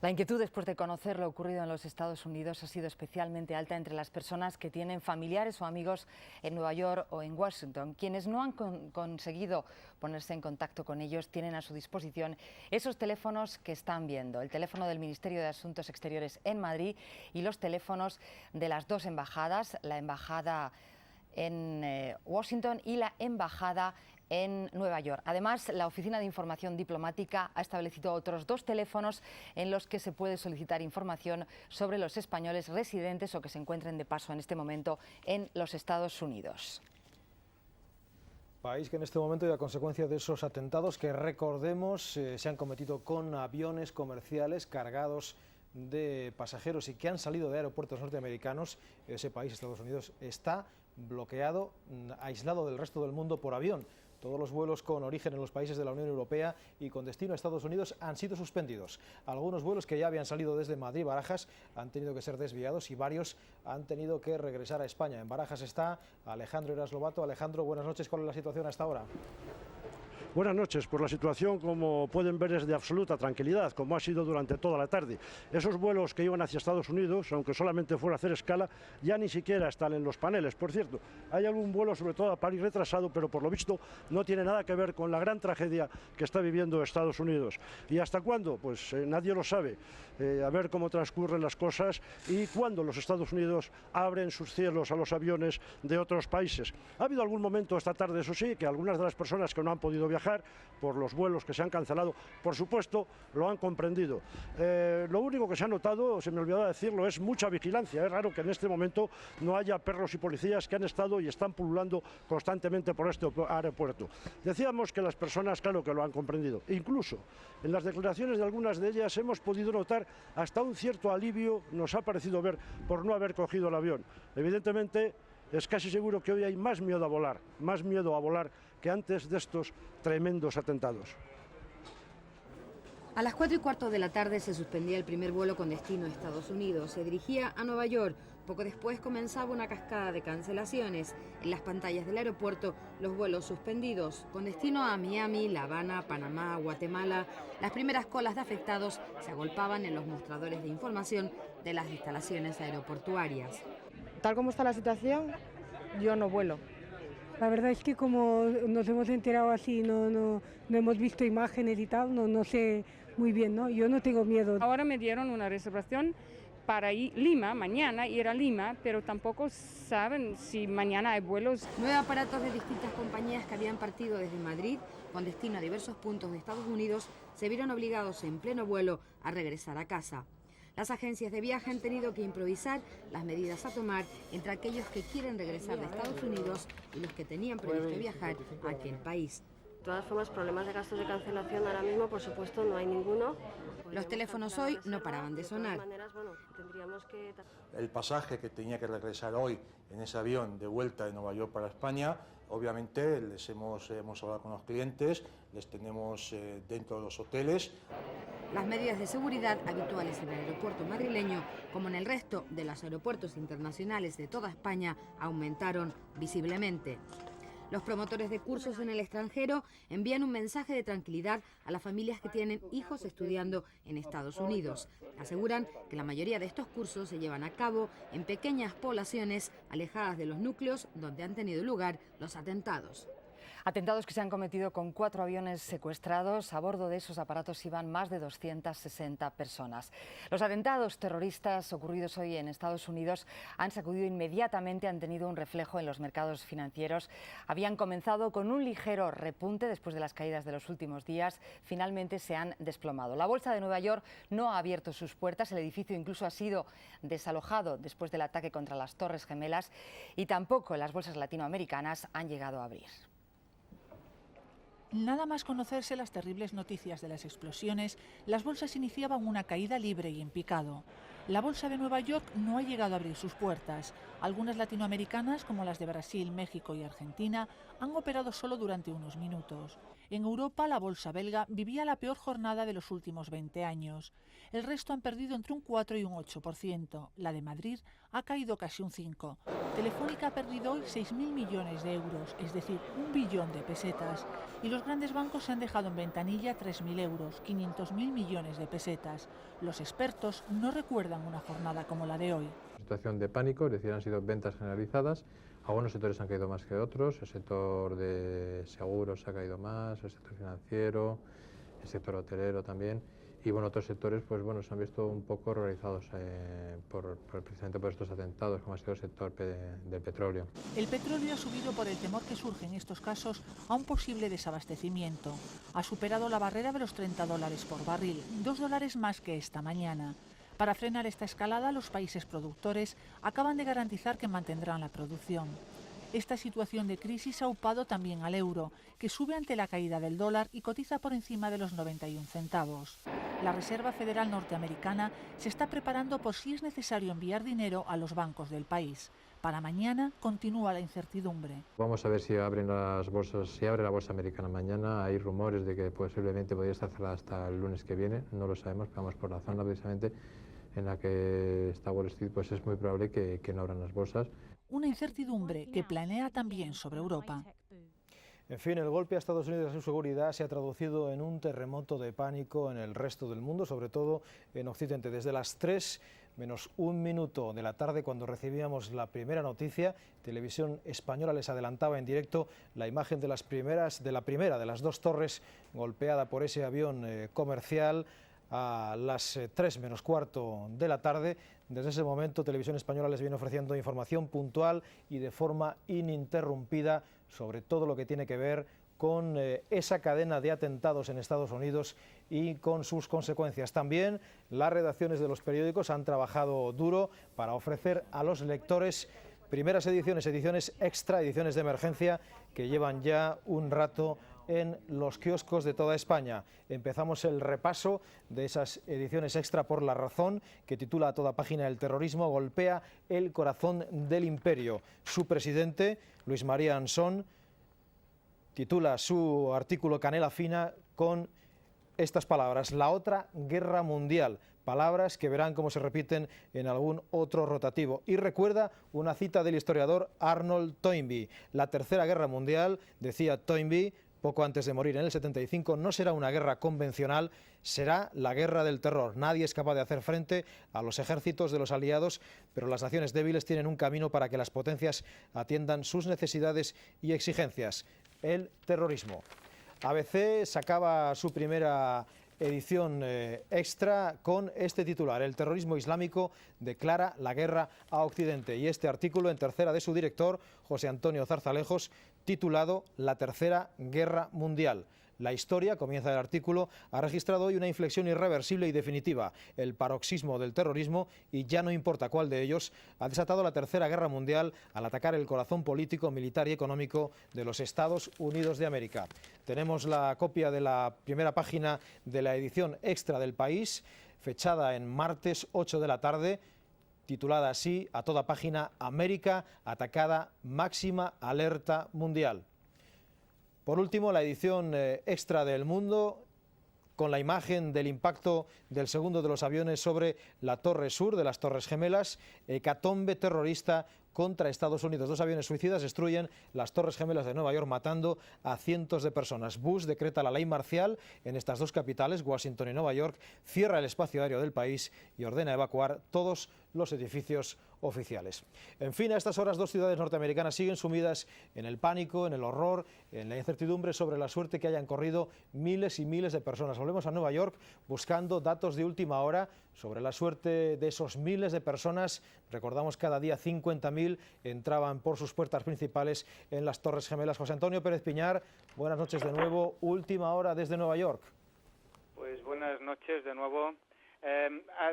La inquietud después de conocer lo ocurrido en los Estados Unidos ha sido especialmente alta entre las personas que tienen familiares o amigos en Nueva York o en Washington. Quienes no han conseguido ponerse en contacto con ellos tienen a su disposición esos teléfonos que están viendo, el teléfono del Ministerio de Asuntos Exteriores en Madrid y los teléfonos de las 2 embajadas, la embajada en Washington y la embajada en Nueva York. Además, la Oficina de Información Diplomática ha establecido otros 2 teléfonos en los que se puede solicitar información sobre los españoles residentes o que se encuentren de paso en este momento en los Estados Unidos. País que en este momento, y a consecuencia de esos atentados que recordemos se han cometido con aviones comerciales cargados de pasajeros y que han salido de aeropuertos norteamericanos, ese país, Estados Unidos, está bloqueado, aislado del resto del mundo por avión. Todos los vuelos con origen en los países de la Unión Europea y con destino a Estados Unidos han sido suspendidos. Algunos vuelos que ya habían salido desde Madrid-Barajas han tenido que ser desviados y varios han tenido que regresar a España. En Barajas está Alejandro Heras Lobato. Alejandro, buenas noches. ¿Cuál es la situación hasta ahora? Buenas noches. Pues la situación, como pueden ver, es de absoluta tranquilidad, como ha sido durante toda la tarde. Esos vuelos que iban hacia Estados Unidos, aunque solamente fuera a hacer escala, ya ni siquiera están en los paneles. Por cierto, hay algún vuelo, sobre todo a París, retrasado, pero por lo visto no tiene nada que ver con la gran tragedia que está viviendo Estados Unidos. ¿Y hasta cuándo? Pues nadie lo sabe. A ver cómo transcurren las cosas y cuándo los Estados Unidos abren sus cielos a los aviones de otros países. Ha habido algún momento esta tarde, eso sí, que algunas de las personas que no han podido viajar por los vuelos que se han cancelado, por supuesto, lo han comprendido. Lo único que se ha notado, se me olvidó decirlo, es mucha vigilancia. Es raro que en este momento no haya perros y policías que han estado y están pululando constantemente por este aeropuerto. Decíamos que las personas, claro que lo han comprendido. Incluso en las declaraciones de algunas de ellas hemos podido notar hasta un cierto alivio, nos ha parecido ver, por no haber cogido el avión. Evidentemente, es casi seguro que hoy hay más miedo a volar que antes de estos tremendos atentados. A las 4:15 de la tarde se suspendía el primer vuelo con destino a Estados Unidos. Se dirigía a Nueva York. Poco después comenzaba una cascada de cancelaciones. En las pantallas del aeropuerto, los vuelos suspendidos con destino a Miami, La Habana, Panamá, Guatemala. Las primeras colas de afectados se agolpaban en los mostradores de información de las instalaciones aeroportuarias. Tal como está la situación, yo no vuelo. La verdad es que como nos hemos enterado así, no hemos visto imágenes y tal, no sé muy bien, ¿no? Yo no tengo miedo. Ahora me dieron una reservación para Lima, mañana ir a Lima, pero tampoco saben si mañana hay vuelos. 9 aparatos de distintas compañías que habían partido desde Madrid con destino a diversos puntos de Estados Unidos se vieron obligados en pleno vuelo a regresar a casa. Las agencias de viaje han tenido que improvisar las medidas a tomar entre aquellos que quieren regresar de Estados Unidos y los que tenían previsto viajar a aquel país. De todas formas, problemas de gastos de cancelación ahora mismo, por supuesto, no hay ninguno. Los teléfonos hoy no paraban de sonar. El pasaje que tenía que regresar hoy en ese avión de vuelta de Nueva York para España, obviamente les hemos hablado con los clientes, les tenemos dentro de los hoteles. Las medidas de seguridad habituales en el aeropuerto madrileño, como en el resto de los aeropuertos internacionales de toda España, aumentaron visiblemente. Los promotores de cursos en el extranjero envían un mensaje de tranquilidad a las familias que tienen hijos estudiando en Estados Unidos. Aseguran que la mayoría de estos cursos se llevan a cabo en pequeñas poblaciones alejadas de los núcleos donde han tenido lugar los atentados. Atentados que se han cometido con 4 aviones secuestrados. A bordo de esos aparatos iban más de 260 personas. Los atentados terroristas ocurridos hoy en Estados Unidos han sacudido inmediatamente, han tenido un reflejo en los mercados financieros. Habían comenzado con un ligero repunte después de las caídas de los últimos días. Finalmente se han desplomado. La Bolsa de Nueva York no ha abierto sus puertas. El edificio incluso ha sido desalojado después del ataque contra las Torres Gemelas y tampoco las bolsas latinoamericanas han llegado a abrir. Nada más conocerse las terribles noticias de las explosiones, las bolsas iniciaban una caída libre y en picado. La bolsa de Nueva York no ha llegado a abrir sus puertas. Algunas latinoamericanas, como las de Brasil, México y Argentina, han operado solo durante unos minutos. En Europa, la bolsa belga vivía la peor jornada de los últimos 20 años. El resto han perdido entre un 4 y un 8%. La de Madrid ha caído casi un 5%. Telefónica ha perdido hoy 6.000 millones de euros, es decir, 1 billón de pesetas. Y los grandes bancos se han dejado en ventanilla 3.000 euros, 500.000 millones de pesetas. Los expertos no recuerdan una jornada como la de hoy. Situación de pánico, es decir, han sido ventas generalizadas. Algunos sectores han caído más que otros. El sector de seguros ha caído más, el sector financiero, el sector hotelero también. Y bueno, otros sectores pues bueno, se han visto un poco horrorizados precisamente por estos atentados, como ha sido el sector del petróleo. El petróleo ha subido por el temor que surge en estos casos a un posible desabastecimiento. Ha superado la barrera de los $30 por barril, $2 más que esta mañana. Para frenar esta escalada, los países productores acaban de garantizar que mantendrán la producción. Esta situación de crisis ha upado también al euro, que sube ante la caída del dólar y cotiza por encima de los 91 centavos. La Reserva Federal norteamericana se está preparando por si es necesario enviar dinero a los bancos del país. Para mañana continúa la incertidumbre. Vamos a ver si abren las bolsas, si abre la bolsa americana mañana. Hay rumores de que posiblemente podría estar cerrada hasta el lunes que viene, no lo sabemos, pero vamos, por la zona precisamente en la que está Wall Street, pues es muy probable que no abran las bolsas. Una incertidumbre que planea también sobre Europa. En fin, el golpe a Estados Unidos y a su seguridad se ha traducido en un terremoto de pánico en el resto del mundo, sobre todo en Occidente. Desde las 3 menos un minuto de la tarde, cuando recibíamos la primera noticia, Televisión Española les adelantaba en directo la imagen de la primera de las dos torres golpeada por ese avión comercial a las 3 menos cuarto de la tarde. Desde ese momento Televisión Española les viene ofreciendo información puntual y de forma ininterrumpida sobre todo lo que tiene que ver con esa cadena de atentados en Estados Unidos y con sus consecuencias. También las redacciones de los periódicos han trabajado duro para ofrecer a los lectores primeras ediciones, ediciones extra, ediciones de emergencia que llevan ya un rato en los kioscos de toda España. Empezamos el repaso de esas ediciones extra por La Razón, que titula a toda página: El terrorismo golpea el corazón del imperio. Su presidente, Luis María Ansón, titula su artículo Canela Fina con estas palabras: la otra guerra mundial. Palabras que verán cómo se repiten en algún otro rotativo. Y recuerda una cita del historiador Arnold Toynbee: la tercera guerra mundial, decía Toynbee poco antes de morir en el 75, no será una guerra convencional, será la guerra del terror. Nadie es capaz de hacer frente a los ejércitos de los aliados, pero las naciones débiles tienen un camino para que las potencias atiendan sus necesidades y exigencias: el terrorismo. ABC sacaba su primera edición extra con este titular: el terrorismo islámico declara la guerra a Occidente. Y este artículo en tercera de su director, José Antonio Zarzalejos, titulado La tercera guerra mundial. La historia, comienza el artículo, ha registrado hoy una inflexión irreversible y definitiva. El paroxismo del terrorismo, y ya no importa cuál de ellos, ha desatado la tercera guerra mundial al atacar el corazón político, militar y económico de los Estados Unidos de América. Tenemos la copia de la primera página de la edición extra del País, fechada en martes 8 de la tarde, titulada así, a toda página: América atacada, máxima alerta mundial. Por último, la edición extra del Mundo, con la imagen del impacto del segundo de los aviones sobre la Torre Sur de las Torres Gemelas, hecatombe terrorista contra Estados Unidos. Dos aviones suicidas destruyen las Torres Gemelas de Nueva York, matando a cientos de personas. Bush decreta la ley marcial en estas dos capitales, Washington y Nueva York, cierra el espacio aéreo del país y ordena evacuar todos los edificios oficiales. En fin, a estas horas dos ciudades norteamericanas siguen sumidas en el pánico, en el horror, en la incertidumbre sobre la suerte que hayan corrido miles y miles de personas. Volvemos a Nueva York buscando datos de última hora sobre la suerte de esos miles de personas. Recordamos, cada día 50.000 entraban por sus puertas principales en las Torres Gemelas. José Antonio Pérez Piñar, buenas noches de nuevo. Última hora desde Nueva York. Pues buenas noches de nuevo.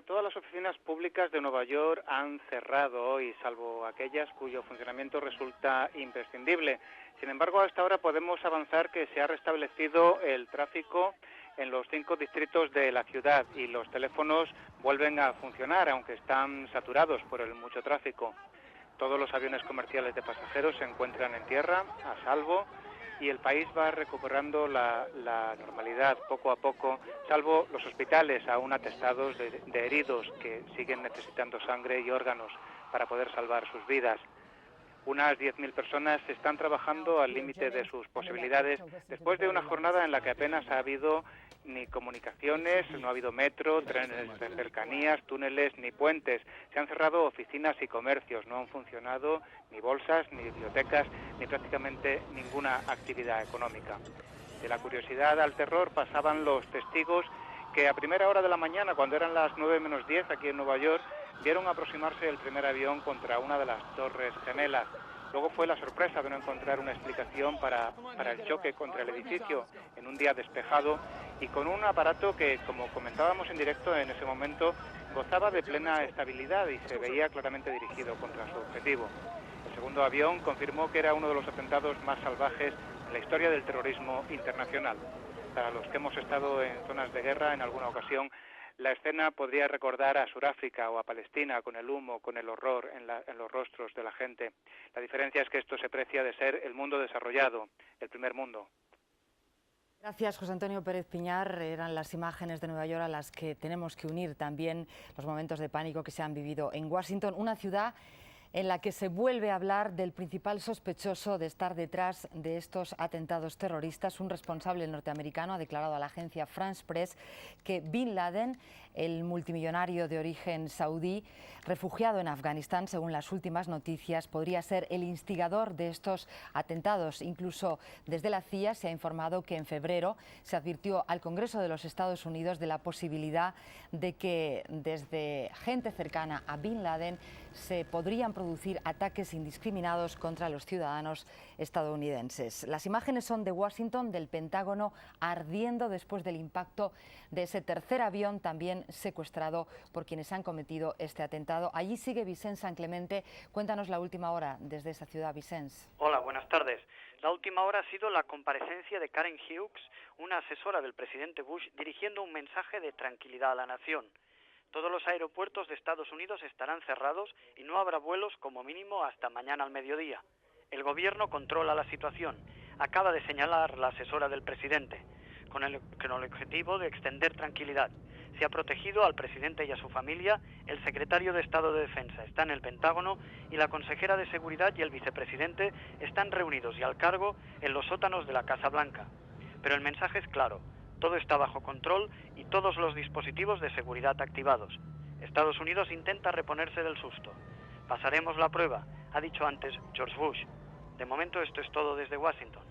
Todas las oficinas públicas de Nueva York han cerrado hoy, salvo aquellas cuyo funcionamiento resulta imprescindible. Sin embargo, hasta ahora podemos avanzar que se ha restablecido el tráfico en los 5 distritos de la ciudad y los teléfonos vuelven a funcionar, aunque están saturados por el mucho tráfico. Todos los aviones comerciales de pasajeros se encuentran en tierra, a salvo, y el país va recuperando la normalidad poco a poco, salvo los hospitales aún atestados de heridos que siguen necesitando sangre y órganos para poder salvar sus vidas. Unas 10.000 personas están trabajando al límite de sus posibilidades después de una jornada en la que apenas ha habido ni comunicaciones, no ha habido metro, trenes de cercanías, túneles ni puentes. Se han cerrado oficinas y comercios, no han funcionado ni bolsas, ni bibliotecas, ni prácticamente ninguna actividad económica. De la curiosidad al terror pasaban los testigos que a primera hora de la mañana, cuando eran las 9 menos 10 aquí en Nueva York, vieron aproximarse el primer avión contra una de las Torres Gemelas. Luego fue la sorpresa de no encontrar una explicación para el choque contra el edificio en un día despejado y con un aparato que, como comentábamos en directo en ese momento, gozaba de plena estabilidad y se veía claramente dirigido contra su objetivo. El segundo avión confirmó que era uno de los atentados más salvajes en la historia del terrorismo internacional. Para los que hemos estado en zonas de guerra en alguna ocasión, la escena podría recordar a Sudáfrica o a Palestina, con el humo, con el horror en los rostros de la gente. La diferencia es que esto se precia de ser el mundo desarrollado, el primer mundo. Gracias, José Antonio Pérez Piñar. Eran las imágenes de Nueva York a las que tenemos que unir también los momentos de pánico que se han vivido en Washington, una ciudad en la que se vuelve a hablar del principal sospechoso de estar detrás de estos atentados terroristas. Un responsable norteamericano ha declarado a la agencia France Press que Bin Laden, el multimillonario de origen saudí, refugiado en Afganistán, según las últimas noticias, podría ser el instigador de estos atentados. Incluso desde la CIA se ha informado que en febrero se advirtió al Congreso de los Estados Unidos de la posibilidad de que desde gente cercana a Bin Laden se podrían producir ataques indiscriminados contra los ciudadanos estadounidenses. Las imágenes son de Washington, del Pentágono, ardiendo después del impacto de ese tercer avión también secuestrado por quienes han cometido este atentado. Allí sigue Vicens San Clemente. Cuéntanos la última hora desde esa ciudad, Vicens. Hola, buenas tardes. La última hora ha sido la comparecencia de Karen Hughes, una asesora del presidente Bush, dirigiendo un mensaje de tranquilidad a la nación. Todos los aeropuertos de Estados Unidos estarán cerrados y no habrá vuelos como mínimo hasta mañana al mediodía. El gobierno controla la situación, acaba de señalar la asesora del presidente, con el objetivo de extender tranquilidad. Se ha protegido al presidente y a su familia, el secretario de Estado de Defensa está en el Pentágono y la consejera de Seguridad y el vicepresidente están reunidos y al cargo en los sótanos de la Casa Blanca. Pero el mensaje es claro. Todo está bajo control y todos los dispositivos de seguridad activados. Estados Unidos intenta reponerse del susto. Pasaremos la prueba, ha dicho antes George Bush. De momento esto es todo desde Washington.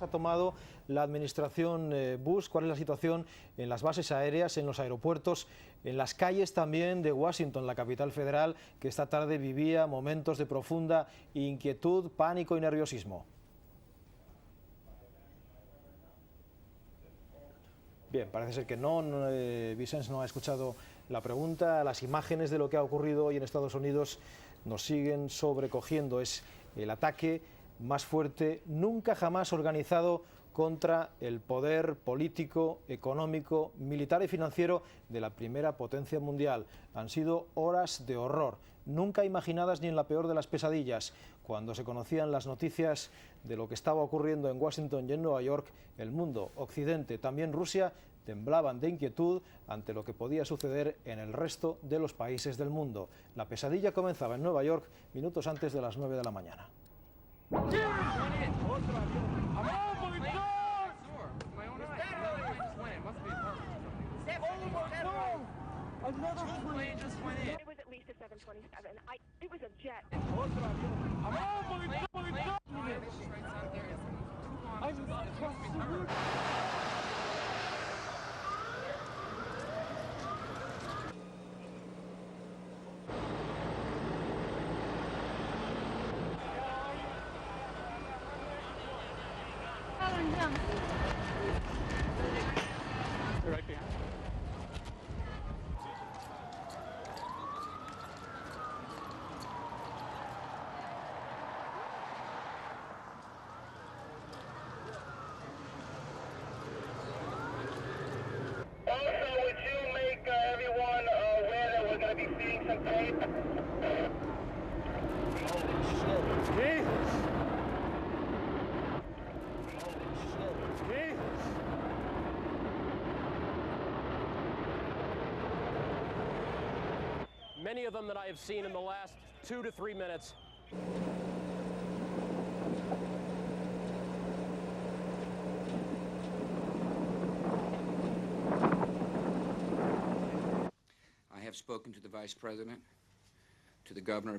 Ha tomado la administración Bush? ¿Cuál es la situación en las bases aéreas, en los aeropuertos, en las calles también de Washington, la capital federal, que esta tarde vivía momentos de profunda inquietud, pánico y nerviosismo? Bien, parece ser que no, Vicens no ha escuchado la pregunta. Las imágenes de lo que ha ocurrido hoy en Estados Unidos nos siguen sobrecogiendo. Es el ataque más fuerte nunca jamás organizado contra el poder político, económico, militar y financiero de la primera potencia mundial. Han sido horas de horror, nunca imaginadas ni en la peor de las pesadillas. Cuando se conocían las noticias de lo que estaba ocurriendo en Washington y en Nueva York, el mundo, Occidente, también Rusia, temblaban de inquietud ante lo que podía suceder en el resto de los países del mundo. La pesadilla comenzaba en Nueva York minutos antes de las 9 de la mañana. Many of them that I have seen in the last 2 to 3 minutes. I have spoken to the Vice President, to the Governor.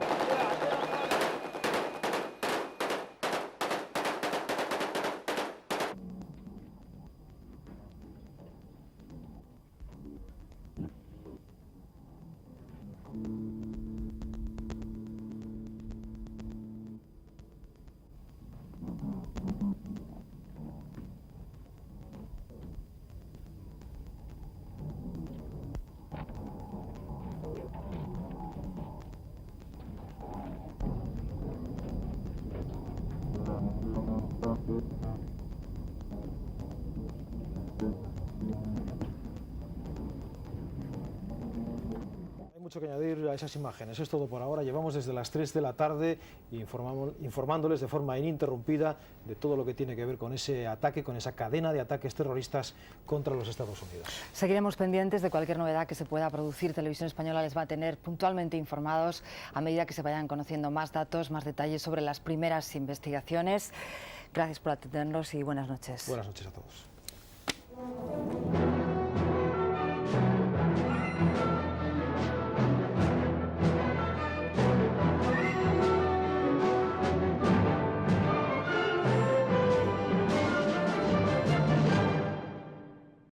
mucho que añadir a esas imágenes. Es todo por ahora. Llevamos desde las 3 de la tarde informándoles de forma ininterrumpida de todo lo que tiene que ver con ese ataque, con esa cadena de ataques terroristas contra los Estados Unidos. Seguiremos pendientes de cualquier novedad que se pueda producir. Televisión Española les va a tener puntualmente informados a medida que se vayan conociendo más datos, más detalles sobre las primeras investigaciones. Gracias por atendernos y buenas noches. Buenas noches a todos.